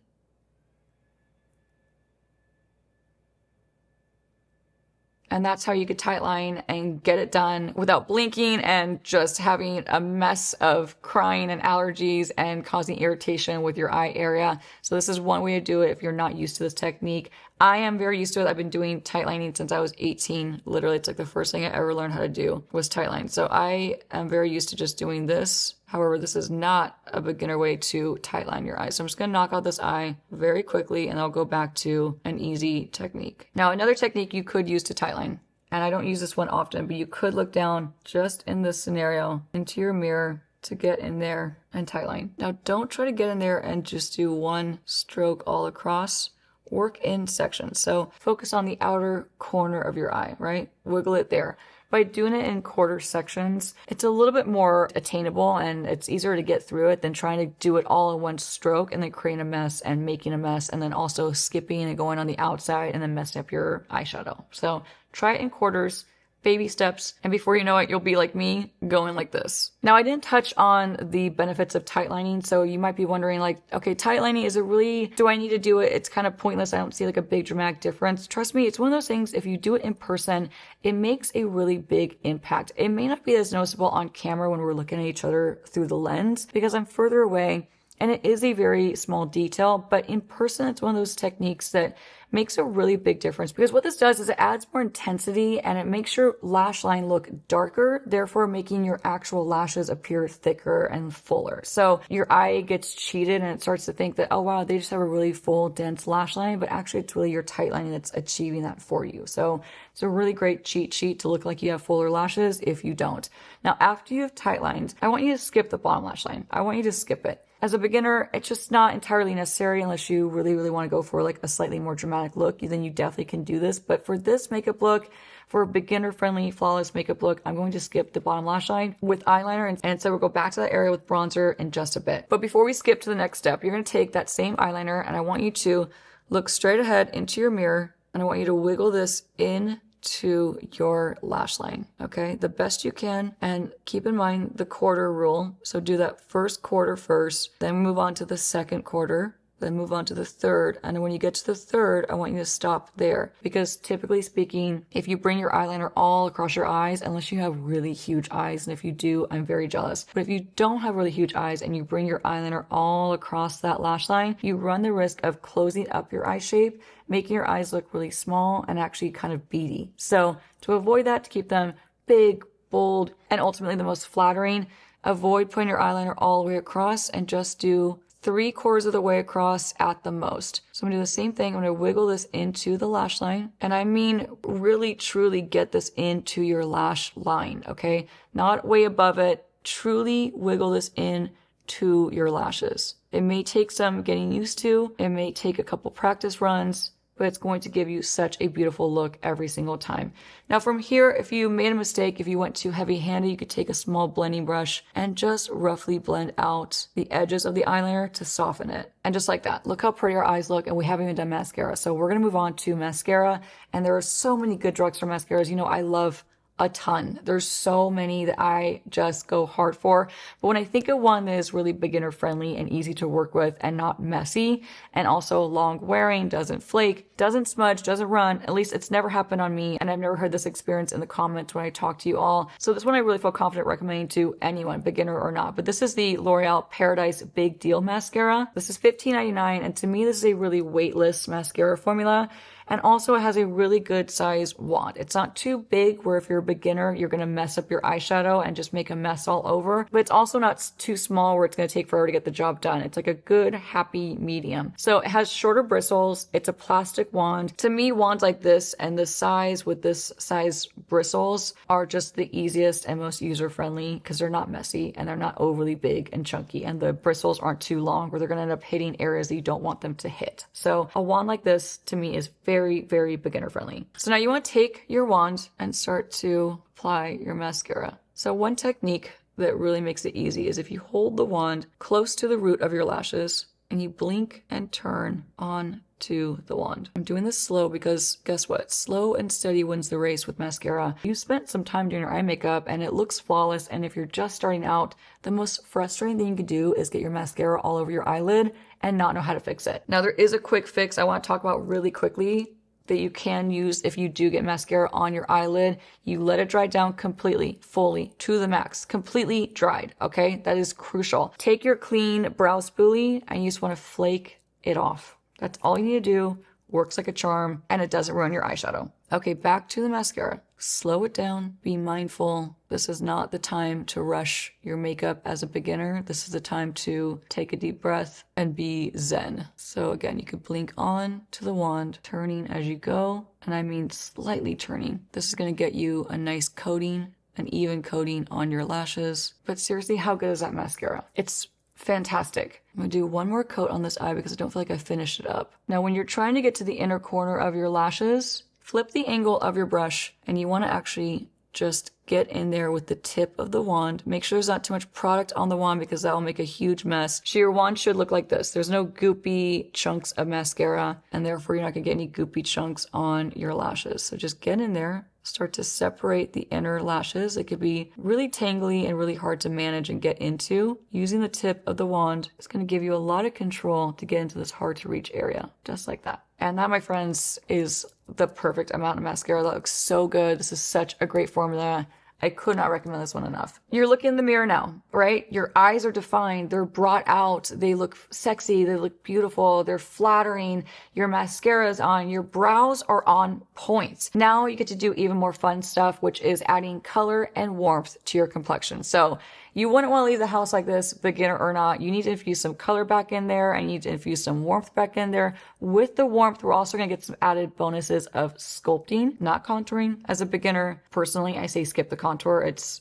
and that's how you could tight line and get it done without blinking and just having a mess of crying and allergies and causing irritation with your eye area. So this is one way to do it if you're not used to this technique. I am very used to it. I've been doing tight lining since I was 18. Literally, it's like the first thing I ever learned how to do was tight line. So I am very used to just doing this. However, this is not a beginner way to tight line your eyes. So I'm just gonna knock out this eye very quickly, and I'll go back to an easy technique. Now, another technique you could use to tight line, and I don't use this one often, but you could look down just in this scenario into your mirror to get in there and tight line. Now, don't try to get in there and just do one stroke all across. Work in sections. So focus on the outer corner of your eye, right? Wiggle it there. By doing it in quarter sections, it's a little bit more attainable and it's easier to get through it than trying to do it all in one stroke and then creating a mess and making a mess and then also skipping and going on the outside and then messing up your eyeshadow. So try it in quarters, baby steps, and before you know it, you'll be like me, going like this. Now, I didn't touch on the benefits of tight lining, so you might be wondering like, okay, tight lining, is it really, do I need to do it? It's kind of pointless. I don't see like a big dramatic difference. Trust me, it's one of those things, if you do it in person, it makes a really big impact. It may not be as noticeable on camera when we're looking at each other through the lens because I'm further away, and it is a very small detail, but in person, it's one of those techniques that makes a really big difference because what this does is it adds more intensity and it makes your lash line look darker, therefore making your actual lashes appear thicker and fuller. So your eye gets cheated and it starts to think that, oh wow, they just have a really full, dense lash line, but actually it's really your tight lining that's achieving that for you. So it's a really great cheat sheet to look like you have fuller lashes if you don't. Now, after you have tight lined, I want you to skip the bottom lash line. I want you to skip it. As a beginner, it's just not entirely necessary unless you really, really want to go for like a slightly more dramatic look. Then you definitely can do this. But for this makeup look, for a beginner-friendly, flawless makeup look, I'm going to skip the bottom lash line with eyeliner. And so we'll go back to that area with bronzer in just a bit. But before we skip to the next step, you're going to take that same eyeliner and I want you to look straight ahead into your mirror. And I want you to wiggle this in to your lash line, okay? The best you can, and keep in mind the quarter rule. So do that first quarter first, then move on to the second quarter, then move on to the third. And when you get to the third, I want you to stop there because typically speaking, if you bring your eyeliner all across your eyes, unless you have really huge eyes, and if you do, I'm very jealous. But if you don't have really huge eyes and you bring your eyeliner all across that lash line, you run the risk of closing up your eye shape, making your eyes look really small and actually kind of beady. So to avoid that, to keep them big, bold, and ultimately the most flattering, avoid putting your eyeliner all the way across and just do 3/4 of the way across at the most. So I'm gonna do the same thing. I'm gonna wiggle this into the lash line. And I mean, really, truly get this into your lash line, okay? Not way above it. Truly wiggle this in to your lashes. It may take some getting used to. It may take a couple practice runs, but it's going to give you such a beautiful look every single time. Now from here, if you made a mistake, if you went too heavy-handed, you could take a small blending brush and just roughly blend out the edges of the eyeliner to soften it. And just like that, look how pretty our eyes look, and we haven't even done mascara. So we're gonna move on to mascara, and there are so many good drugstore mascaras. You know, I love a ton. There's so many that I just go hard for. But when I think of one that is really beginner friendly and easy to work with and not messy, and also long wearing, doesn't flake, doesn't smudge, doesn't run, at least it's never happened on me, and I've never heard this experience in the comments when I talk to you all. So this one I really feel confident recommending to anyone, beginner or not. But this is the L'Oreal Paradise Big Deal Mascara. This is $15.99, and to me this is a really weightless mascara formula. And also it has a really good size wand. It's not too big where if you're a beginner, you're gonna mess up your eyeshadow and just make a mess all over. But it's also not too small where it's gonna take forever to get the job done. It's like a good, happy medium. So it has shorter bristles. It's a plastic wand. To me, wands like this and the size with this size bristles are just the easiest and most user-friendly because they're not messy and they're not overly big and chunky. And the bristles aren't too long where they're gonna end up hitting areas that you don't want them to hit. So a wand like this to me is very, very beginner friendly. So now you want to take your wand and start to apply your mascara. So one technique that really makes it easy is if you hold the wand close to the root of your lashes and you blink and turn on to the wand. I'm doing this slow because guess what? Slow and steady wins the race with mascara. You spent some time doing your eye makeup and it looks flawless, and if you're just starting out, the most frustrating thing you can do is get your mascara all over your eyelid and not know how to fix it. Now there is a quick fix I want to talk about really quickly that you can use if you do get mascara on your eyelid. You let it dry down completely, fully, to the max, completely dried, okay? That is crucial. Take your clean brow spoolie and you just want to flake it off. That's all you need to do. Works like a charm, and it doesn't ruin your eyeshadow. Okay, back to the mascara. Slow it down. Be mindful. This is not the time to rush your makeup as a beginner. This is the time to take a deep breath and be zen. So again, you could blink on to the wand, turning as you go, and I mean slightly turning. This is going to get you a nice coating, an even coating on your lashes. But seriously, how good is that mascara? It's fantastic. I'm gonna do one more coat on this eye because I don't feel like I finished it up. Now, when you're trying to get to the inner corner of your lashes, flip the angle of your brush and you want to actually just get in there with the tip of the wand. Make sure there's not too much product on the wand because that will make a huge mess. So your wand should look like this. There's no goopy chunks of mascara, and therefore you're not gonna get any goopy chunks on your lashes. So just get in there. Start to separate the inner lashes. It could be really tangly and really hard to manage and get into. Using the tip of the wand is going to give you a lot of control to get into this hard to reach area, just like that. And that, my friends, is the perfect amount of mascara. That looks so good. This is such a great formula. I could not recommend this one enough. You're looking in the mirror now, right? Your eyes are defined. They're brought out. They look sexy. They look beautiful. They're flattering. Your mascara's on. Your brows are on point. Now you get to do even more fun stuff, which is adding color and warmth to your complexion. So you wouldn't want to leave the house like this, beginner or not. You need to infuse some color back in there, and you need to infuse some warmth back in there. With the warmth, we're also going to get some added bonuses of sculpting, not contouring. As a beginner, personally, I say skip the contour. It's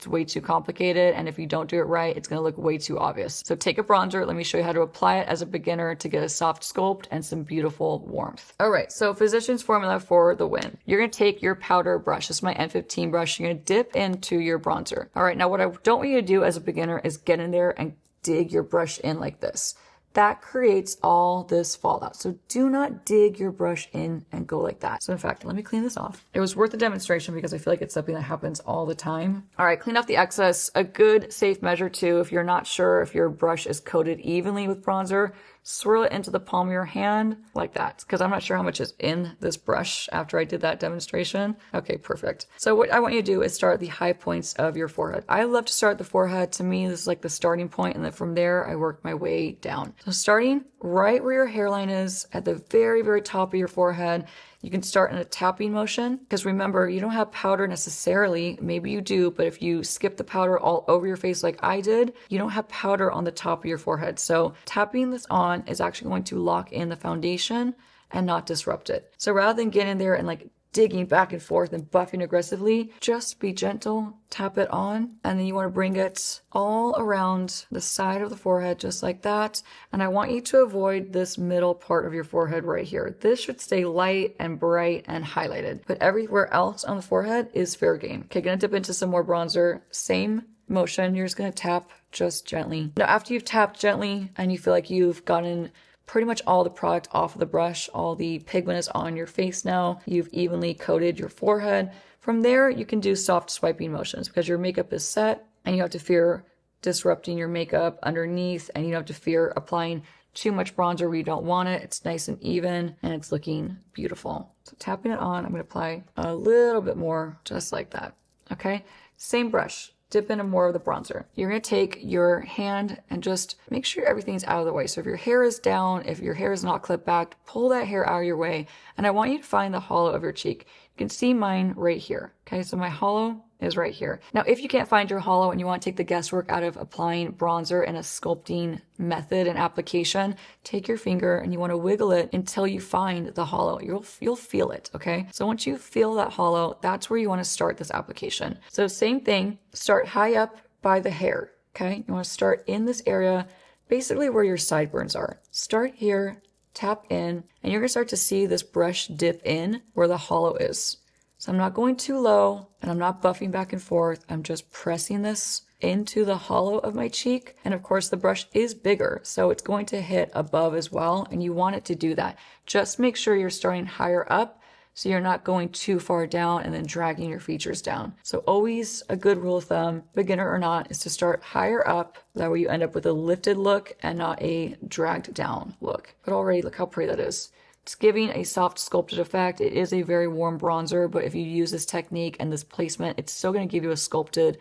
way too complicated, and if you don't do it right, it's going to look way too obvious. So take a bronzer. Let me show you how to apply it as a beginner to get a soft sculpt and some beautiful warmth. All right, so Physicians Formula for the win. You're going to take your powder brush. This is my N15 brush. You're going to dip into your bronzer. All right, now what I don't want you to do as a beginner is get in there and dig your brush in like this. That creates all this fallout. So do not dig your brush in and go like that. So in fact, let me clean this off. It was worth the demonstration because I feel like it's something that happens all the time. All right, clean off the excess. A good safe measure too, if you're not sure if your brush is coated evenly with bronzer, swirl it into the palm of your hand like that, because I'm not sure how much is in this brush after I did that demonstration. Okay, perfect. So what I want you to do is start at the high points of your forehead. I love to start at the forehead. To me, this is like the starting point, and then from there, I work my way down. So starting right where your hairline is, at the very, very top of your forehead, you can start in a tapping motion, because remember, you don't have powder necessarily. Maybe you do, but if you skip the powder all over your face like I did, you don't have powder on the top of your forehead. So tapping this on is actually going to lock in the foundation and not disrupt it. So rather than get in there and like digging back and forth and buffing aggressively. Just be gentle, tap it on, and then you want to bring it all around the side of the forehead just like that. And I want you to avoid this middle part of your forehead right here. This should stay light and bright and highlighted, but everywhere else on the forehead is fair game. Okay, gonna dip into some more bronzer. Same motion, you're just gonna tap just gently. Now after you've tapped gently and you feel like you've gotten pretty much all the product off of the brush, all the pigment is on your face now, you've evenly coated your forehead. From there, you can do soft swiping motions because your makeup is set and you have to fear disrupting your makeup underneath, and you don't have to fear applying too much bronzer where you don't want it. It's nice and even and it's looking beautiful. So tapping it on, I'm gonna apply a little bit more just like that, okay? Same brush. Dip into more of the bronzer. You're going to take your hand and just make sure everything's out of the way. So if your hair is down, if your hair is not clipped back, pull that hair out of your way. And I want you to find the hollow of your cheek. You can see mine right here. Okay, so my hollow is right here. Now, if you can't find your hollow and you want to take the guesswork out of applying bronzer in a sculpting method and application, take your finger and you want to wiggle it until you find the hollow. You'll feel it, okay? So once you feel that hollow, that's where you want to start this application. So same thing, start high up by the hair, okay? You want to start in this area, basically where your sideburns are. Start here, tap in, and you're going to start to see this brush dip in where the hollow is. So I'm not going too low and I'm not buffing back and forth. I'm just pressing this into the hollow of my cheek. And of course the brush is bigger, so it's going to hit above as well. And you want it to do that. Just make sure you're starting higher up so you're not going too far down and then dragging your features down. So always a good rule of thumb, beginner or not, is to start higher up. That way you end up with a lifted look and not a dragged down look. But already look how pretty that is. It's giving a soft sculpted effect. It is a very warm bronzer, but if you use this technique and this placement, it's still going to give you a sculpted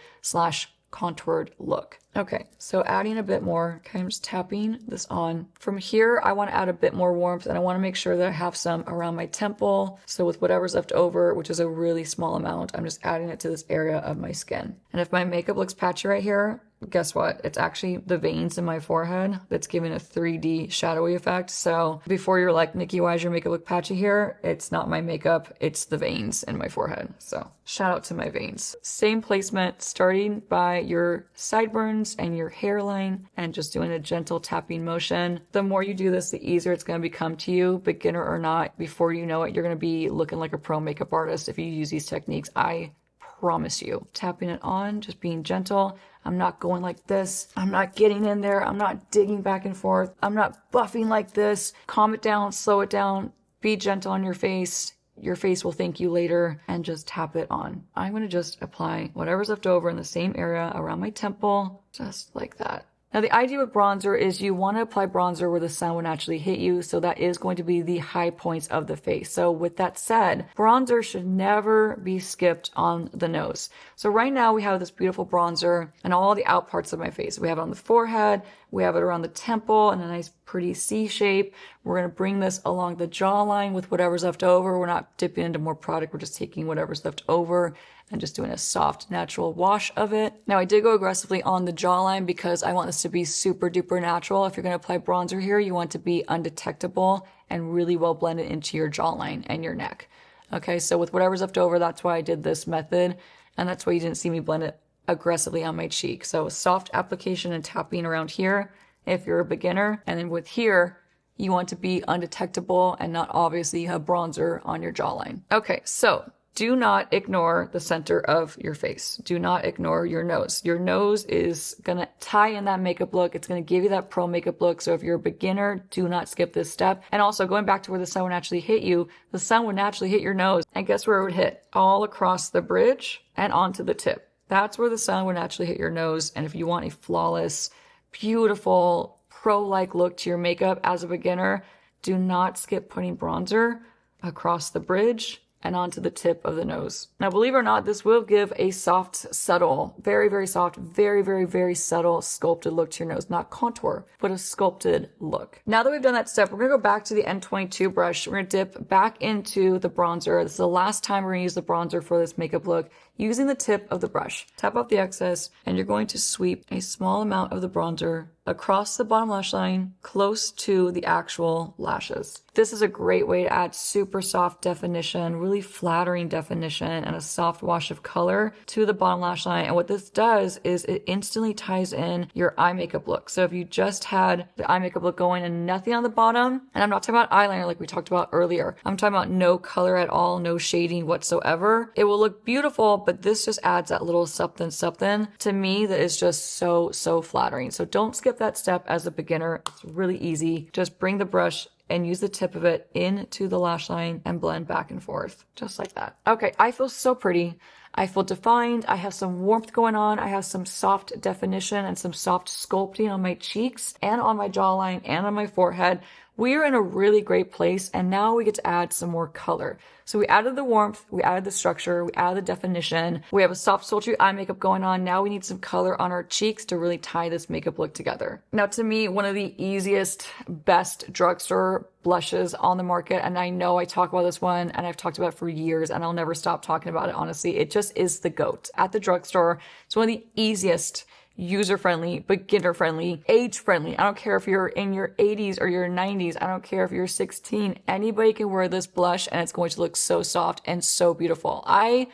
/ contoured look. Okay, so adding a bit more. Okay, I'm just tapping this on. From here, I want to add a bit more warmth, and I want to make sure that I have some around my temple. So with whatever's left over, which is a really small amount, I'm just adding it to this area of my skin. And if my makeup looks patchy right here, guess what? It's actually the veins in my forehead that's giving a 3D shadowy effect. So before you're like, Nikki, why does your makeup look patchy here? It's not my makeup, it's the veins in my forehead. So shout out to my veins. Same placement, starting by your sideburns and your hairline and just doing a gentle tapping motion. The more you do this, the easier it's going to become to you, beginner or not. Before you know it, you're going to be looking like a pro makeup artist if you use these techniques. I promise you. Tapping it on, just being gentle. I'm not going like this. I'm not getting in there. I'm not digging back and forth. I'm not buffing like this. Calm it down, slow it down. Be gentle on your face. Your face will thank you later, and just tap it on. I'm going to just apply whatever's left over in the same area around my temple, just like that. Now the idea with bronzer is you want to apply bronzer where the sun will naturally hit you, so that is going to be the high points of the face. So with that said, bronzer should never be skipped on the nose. So right now we have this beautiful bronzer and all the out parts of my face. We have it on the forehead, we have it around the temple in a nice pretty C shape. We're going to bring this along the jawline with whatever's left over. We're not dipping into more product, we're just taking whatever's left over and just doing a soft, natural wash of it. Now, I did go aggressively on the jawline because I want this to be super duper natural. If you're going to apply bronzer here, you want it to be undetectable and really well blended into your jawline and your neck. Okay, so with whatever's left over, that's why I did this method, and that's why you didn't see me blend it aggressively on my cheek. So soft application and tapping around here if you're a beginner, and then with here, you want to be undetectable and not obviously you have bronzer on your jawline. Okay, so do not ignore the center of your face. Do not ignore your nose. Your nose is gonna tie in that makeup look. It's gonna give you that pro makeup look. So if you're a beginner, do not skip this step. And also going back to where the sun would naturally hit you, the sun would naturally hit your nose. And guess where it would hit? All across the bridge and onto the tip. That's where the sun would naturally hit your nose. And if you want a flawless, beautiful, pro-like look to your makeup as a beginner, do not skip putting bronzer across the bridge and onto the tip of the nose. Now, believe it or not, this will give a soft, subtle, very, very soft, very, very, very subtle sculpted look to your nose. Not contour, but a sculpted look. Now that we've done that step, we're gonna go back to the N22 brush. We're gonna dip back into the bronzer. This is the last time we're gonna use the bronzer for this makeup look. using the tip of the brush. Tap off the excess, and you're going to sweep a small amount of the bronzer across the bottom lash line close to the actual lashes. This is a great way to add super soft definition, really flattering definition, and a soft wash of color to the bottom lash line. And what this does is it instantly ties in your eye makeup look. So if you just had the eye makeup look going and nothing on the bottom, and I'm not talking about eyeliner like we talked about earlier, I'm talking about no color at all, no shading whatsoever, it will look beautiful, but this just adds that little something something to me that is just so flattering. So don't skip that step as a beginner. It's really easy. Just bring the brush and use the tip of it into the lash line and blend back and forth, just like that. Okay, I feel so pretty. I feel defined. I have some warmth going on. I have some soft definition and some soft sculpting on my cheeks and on my jawline and on my forehead. We are in a really great place, and now we get to add some more color. So we added the warmth, we added the structure, we added the definition. We have a soft, sultry eye makeup going on. Now we need some color on our cheeks to really tie this makeup look together. Now, to me, one of the easiest, best drugstore blushes on the market, and I know I talk about this one, and I've talked about it for years, and I'll never stop talking about it, honestly. It just is the GOAT. At the drugstore, it's one of the easiest, user-friendly, beginner-friendly, age-friendly. I don't care if you're in your 80s or your 90s. I don't care if you're 16. Anybody can wear this blush and it's going to look so soft and so beautiful.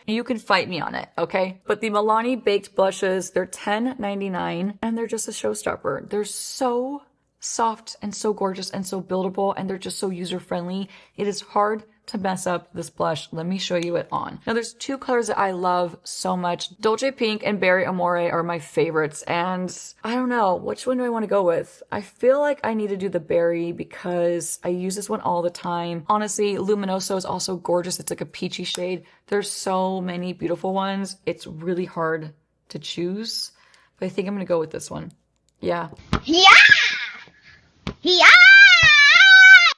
You can fight me on it, okay? But the Milani baked blushes, they're $10.99 and they're just a showstopper. They're so soft and so gorgeous and so buildable, and they're just so user-friendly. It is hard to mess up this blush. Let me show you it on. Now there's two colors that I love so much. Dolce Pink and Berry Amore are my favorites, and I don't know, which one do I want to go with? I feel like I need to do the berry because I use this one all the time. Honestly, Luminoso is also gorgeous. It's like a peachy shade. There's so many beautiful ones. It's really hard to choose, but I think I'm gonna go with this one. Yeah. Yeah! Yeah!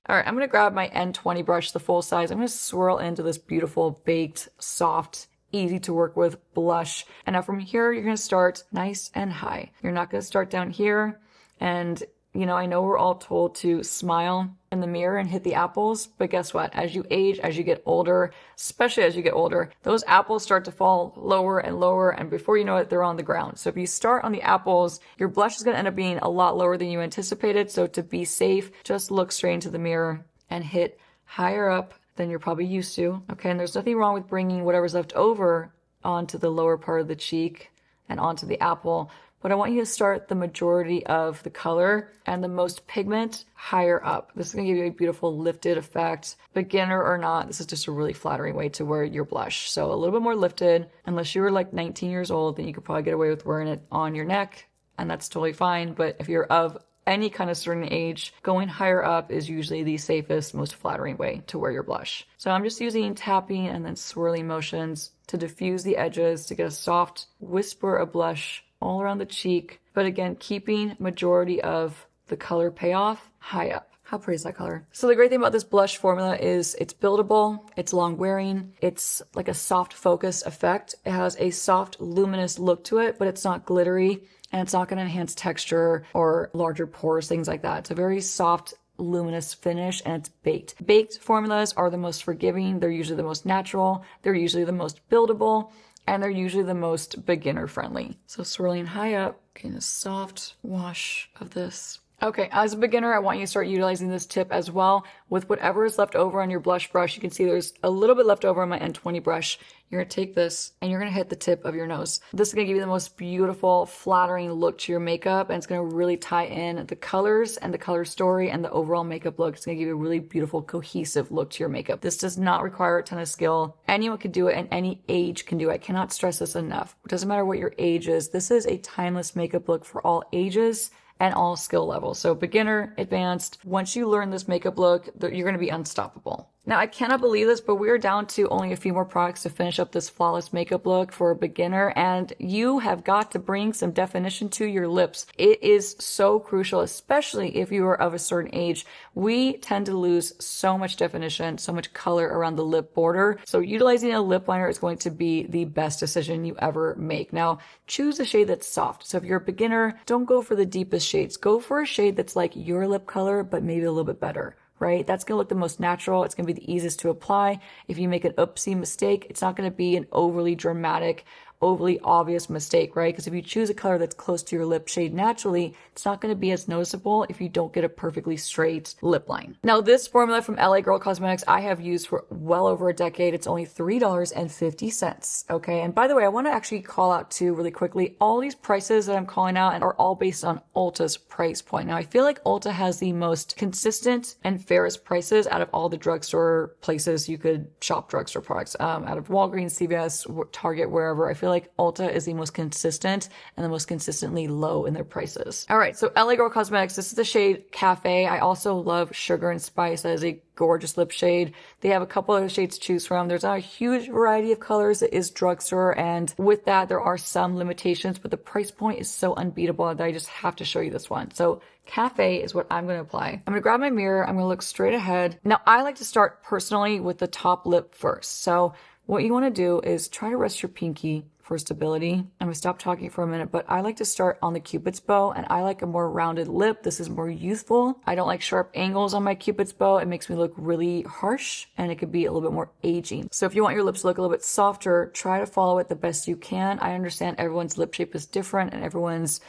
All right, I'm going to grab my N20 brush, the full size. I'm going to swirl into this beautiful, baked, soft, easy to work with blush. And now from here, you're going to start nice and high. You're not going to start down here. And, you know, I know we're all told to smile in the mirror and hit the apples, but guess what? As you age, as you get older, especially as you get older, those apples start to fall lower and lower, and before you know it, they're on the ground. So if you start on the apples, your blush is going to end up being a lot lower than you anticipated. So to be safe, just look straight into the mirror and hit higher up than you're probably used to. Okay, and there's nothing wrong with bringing whatever's left over onto the lower part of the cheek and onto the apple. But I want you to start the majority of the color and the most pigment higher up. This is going to give you a beautiful lifted effect. Beginner or not, this is just a really flattering way to wear your blush. So a little bit more lifted. Unless you were like 19 years old, then you could probably get away with wearing it on your neck, and that's totally fine. But if you're of any kind of certain age, going higher up is usually the safest, most flattering way to wear your blush. So I'm just using tapping and then swirling motions to diffuse the edges to get a soft whisper of blush all around the cheek, but again, keeping majority of the color payoff high up. How pretty is that color? So the great thing about this blush formula is it's buildable, it's long wearing, it's like a soft focus effect. It has a soft luminous look to it, but it's not glittery, and it's not going to enhance texture or larger pores, things like that. It's a very soft, luminous finish, and it's baked. Baked formulas are the most forgiving. They're usually the most natural. They're usually the most buildable, and they're usually the most beginner friendly. So swirling high up, getting a soft wash of this. Okay, as a beginner, I want you to start utilizing this tip as well with whatever is left over on your blush brush. You can see there's a little bit left over on my N20 brush. You're gonna take this and you're gonna hit the tip of your nose. This is gonna give you the most beautiful, flattering look to your makeup, and it's gonna really tie in the colors and the color story and the overall makeup look. It's gonna give you a really beautiful, cohesive look to your makeup. This does not require a ton of skill. Anyone can do it, and any age can do it. I cannot stress this enough. It doesn't matter what your age is. This is a timeless makeup look for all ages and all skill levels. So beginner, advanced, once you learn this makeup look, you're going to be unstoppable. Now, I cannot believe this, but we are down to only a few more products to finish up this flawless makeup look for a beginner, and you have got to bring some definition to your lips. It is so crucial, especially if you are of a certain age. We tend to lose so much definition, so much color around the lip border. So utilizing a lip liner is going to be the best decision you ever make. Now, choose a shade that's soft. So if you're a beginner, don't go for the deepest shades. Go for a shade that's like your lip color, but maybe a little bit better. right? That's going to look the most natural. It's going to be the easiest to apply. If you make an oopsie mistake, it's not going to be an overly dramatic, overly obvious mistake, right? Because if you choose a color that's close to your lip shade naturally, it's not going to be as noticeable if you don't get a perfectly straight lip line. Now, this formula from LA Girl Cosmetics I have used for well over a decade. It's only $3.50, okay? And by the way, I want to actually call out too really quickly, all these prices that I'm calling out and are all based on Ulta's price point. Now, I feel like Ulta has the most consistent and fairest prices out of all the drugstore places you could shop drugstore products. Out of Walgreens, CVS, Target, wherever, I feel like Ulta is the most consistent and the most consistently low in their prices. All right, so LA Girl Cosmetics, this is the shade Cafe. I also love Sugar and Spice. That is a gorgeous lip shade. They have a couple other shades to choose from. There's not a huge variety of colors. It is drugstore, and with that, there are some limitations, but the price point is so unbeatable that I just have to show you this one. So Cafe is what I'm going to apply. I'm going to grab my mirror. I'm going to look straight ahead. Now, I like to start personally with the top lip first. So what you want to do is try to rest your pinky for stability. I'm going to stop talking for a minute, but I like to start on the Cupid's bow, and I like a more rounded lip. This is more youthful. I don't like sharp angles on my Cupid's bow. It makes me look really harsh, and it could be a little bit more aging. So if you want your lips to look a little bit softer, try to follow it the best you can. I understand everyone's lip shape is different, and everyone's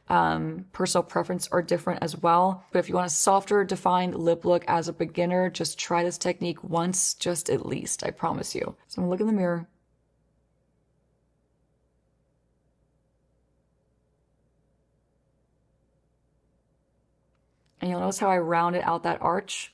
personal preference are different as well. But if you want a softer, defined lip look as a beginner, just try this technique once, just at least, I promise you. So I'm gonna look in the mirror. And you'll notice how I rounded out that arch.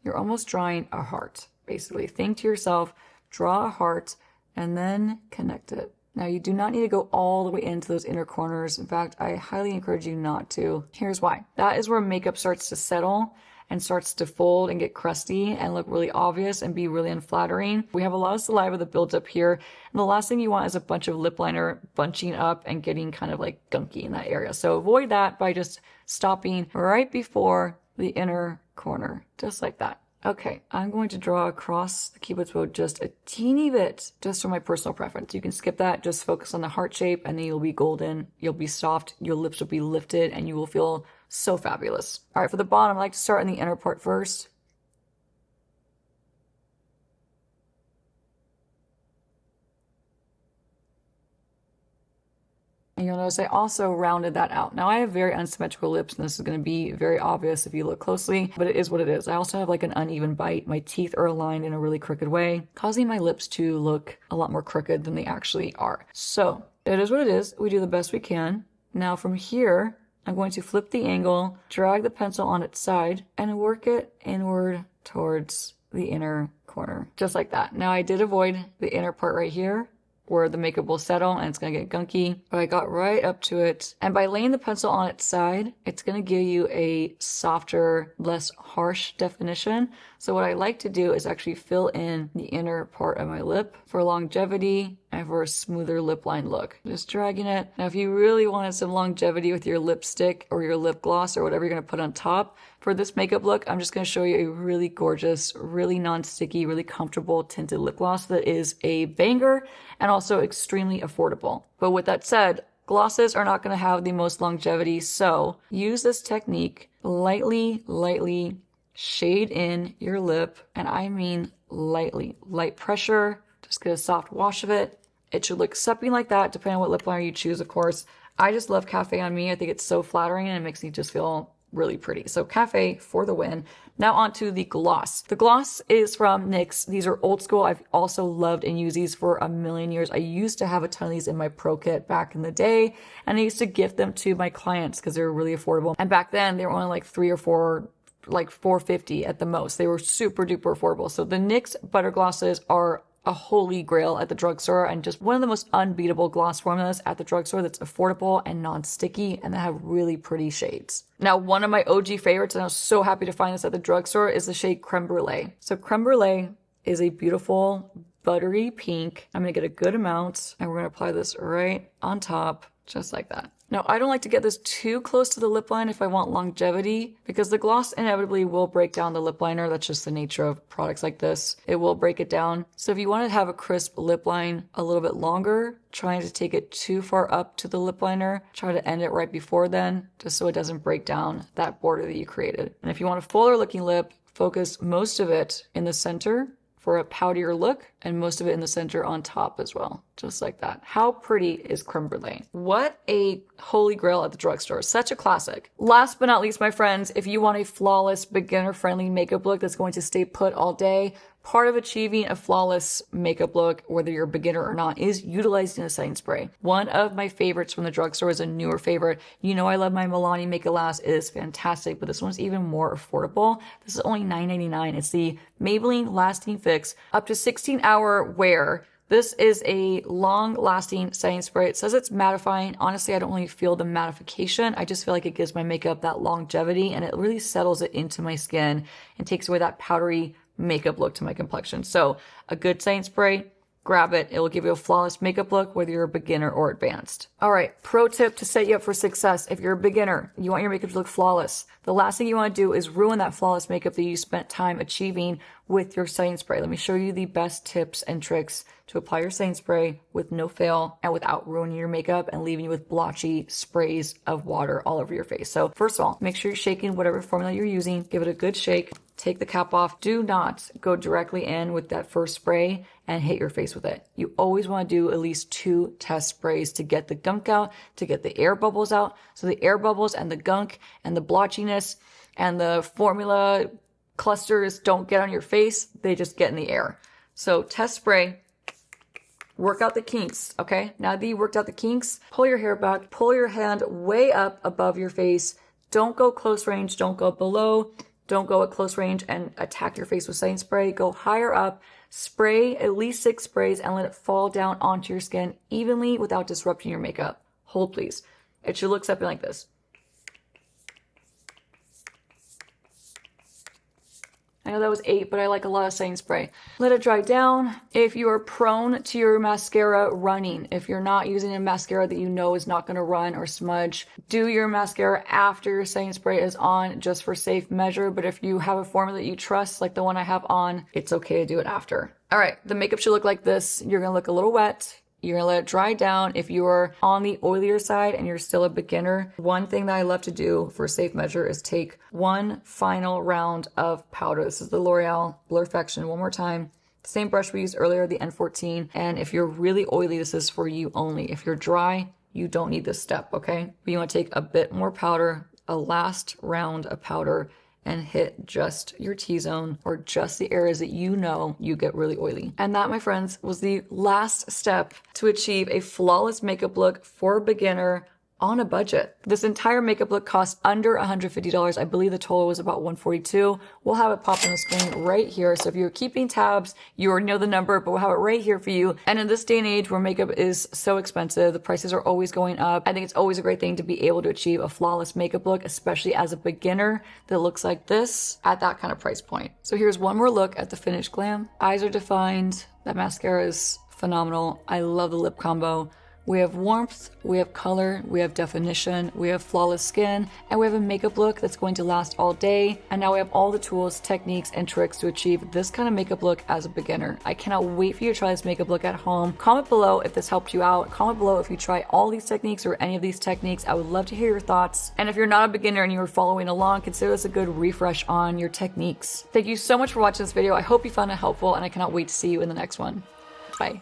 You're almost drawing a heart, basically. Think to yourself, draw a heart, and then connect it. Now, you do not need to go all the way into those inner corners. In fact, I highly encourage you not to. Here's why. That is where makeup starts to settle and starts to fold and get crusty and look really obvious and be really unflattering. We have a lot of saliva that builds up here, and the last thing you want is a bunch of lip liner bunching up and getting kind of like gunky in that area. So avoid that by just stopping right before the inner corner, just like that. Okay, I'm going to draw across the Cupid's bow just a teeny bit, just for my personal preference. You can skip that, just focus on the heart shape, and then you'll be golden, you'll be soft, your lips will be lifted, and you will feel so fabulous. All right, for the bottom, I like to start in the inner part first. And you'll notice I also rounded that out. Now I have very unsymmetrical lips, and this is going to be very obvious if you look closely, but it is what it is. I also have like an uneven bite. My teeth are aligned in a really crooked way, causing my lips to look a lot more crooked than they actually are. So it is what it is. We do the best we can. Now from here, I'm going to flip the angle, drag the pencil on its side, and work it inward towards the inner corner, just like that. Now I did avoid the inner part right here, where the makeup will settle and it's going to get gunky, but I got right up to it. And by laying the pencil on its side, it's going to give you a softer, less harsh definition. So what I like to do is actually fill in the inner part of my lip for longevity and for a smoother lip line look. Just dragging it. Now, if you really wanted some longevity with your lipstick or your lip gloss or whatever you're going to put on top, for this makeup look, I'm just going to show you a really gorgeous, really non-sticky, really comfortable tinted lip gloss that is a banger and also extremely affordable. But with that said, glosses are not going to have the most longevity, so use this technique, lightly shade in your lip, and I mean lightly. Light pressure, just get a soft wash of it. It should look something like that, depending on what lip liner you choose, of course. I just love Cafe on me. I think it's so flattering and it makes me just feel really pretty. So Cafe for the win. Now on to the gloss. The gloss is from NYX. These are old school. I've also loved and used these for a million years. I used to have a ton of these in my pro kit back in the day, and I used to gift them to my clients because they were really affordable. And back then they were only like $3 or $4, like $4.50 at the most. They were super duper affordable. So the NYX butter glosses are a holy grail at the drugstore and just one of the most unbeatable gloss formulas at the drugstore that's affordable and non-sticky and that have really pretty shades. Now, one of my OG favorites, and I was so happy to find this at the drugstore, is the shade Creme Brulee. So Creme Brulee is a beautiful buttery pink. I'm gonna get a good amount and we're gonna apply this right on top, just like that. Now, I don't like to get this too close to the lip line if I want longevity, because the gloss inevitably will break down the lip liner. That's just the nature of products like this. It will break it down. So if you want to have a crisp lip line a little bit longer, trying to take it too far up to the lip liner, try to end it right before then, just so it doesn't break down that border that you created. And if you want a fuller looking lip, focus most of it in the center for a poutier look, and most of it in the center on top as well, just like that. How pretty is creme brulee? What a holy grail at the drugstore. Such a classic. Last but not least, my friends, if you want a flawless, beginner-friendly makeup look that's going to stay put all day, part of achieving a flawless makeup look, whether you're a beginner or not, is utilizing a setting spray. One of my favorites from the drugstore is a newer favorite. You know I love my Milani Make It Last. It is fantastic, but this one's even more affordable. This is only $9.99. It's the Maybelline Lasting Fix, up to 16-hour wear. This is a long-lasting setting spray. It says it's mattifying. Honestly, I don't really feel the mattification. I just feel like it gives my makeup that longevity, and it really settles it into my skin and takes away that powdery makeup look to my complexion. So a good setting spray, grab it. It will give you a flawless makeup look, whether you're a beginner or advanced. All right, pro tip to set you up for success. If you're a beginner, you want your makeup to look flawless. The last thing you want to do is ruin that flawless makeup that you spent time achieving with your setting spray. Let me show you the best tips and tricks to apply your setting spray with no fail and without ruining your makeup and leaving you with blotchy sprays of water all over your face. So first of all, make sure you're shaking whatever formula you're using. Give it a good shake. Take the cap off. Do not go directly in with that first spray and hit your face with it. You always want to do at least 2 test sprays to get the gunk out, to get the air bubbles out. So the air bubbles and the gunk and the blotchiness and the formula clusters don't get on your face. They just get in the air. So test spray. Work out the kinks, okay? Now that you worked out the kinks, pull your hair back, pull your hand way up above your face. Don't go close range, don't go below. Don't go at close range and attack your face with setting spray. Go higher up, spray at least 6 sprays and let it fall down onto your skin evenly without disrupting your makeup. Hold please. It should look something like this. I know that was 8, but I like a lot of setting spray. Let it dry down. If you are prone to your mascara running, if you're not using a mascara that you know is not going to run or smudge, do your mascara after your setting spray is on, just for safe measure. But if you have a formula that you trust, like the one I have on, it's okay to do it after. All right, the makeup should look like this. You're going to look a little wet. You're gonna let it dry down. If you are on the oilier side and you're still a beginner, one thing that I love to do for safe measure is take one final round of powder. This is the L'Oreal Blurfection. One more time. Same brush we used earlier, the N14. And if you're really oily, this is for you only. If you're dry, you don't need this step, okay? But you wanna take a bit more powder, a last round of powder, and hit just your T-zone or just the areas that you know you get really oily. And that, my friends, was the last step to achieve a flawless makeup look for a beginner on a budget. This entire makeup look costs under $150. I believe the total was about $142. We'll have it pop on the screen right here. So if you're keeping tabs, you already know the number, but we'll have it right here for you. And in this day and age where makeup is so expensive, the prices are always going up. I think it's always a great thing to be able to achieve a flawless makeup look, especially as a beginner that looks like this at that kind of price point. So here's one more look at the finished glam. Eyes are defined. That mascara is phenomenal. I love the lip combo. We have warmth, we have color, we have definition, we have flawless skin, and we have a makeup look that's going to last all day. And now we have all the tools, techniques, and tricks to achieve this kind of makeup look as a beginner. I cannot wait for you to try this makeup look at home. Comment below if this helped you out. Comment below if you try all these techniques or any of these techniques. I would love to hear your thoughts. And if you're not a beginner and you are following along, consider this a good refresh on your techniques. Thank you so much for watching this video. I hope you found it helpful, and I cannot wait to see you in the next one. Bye.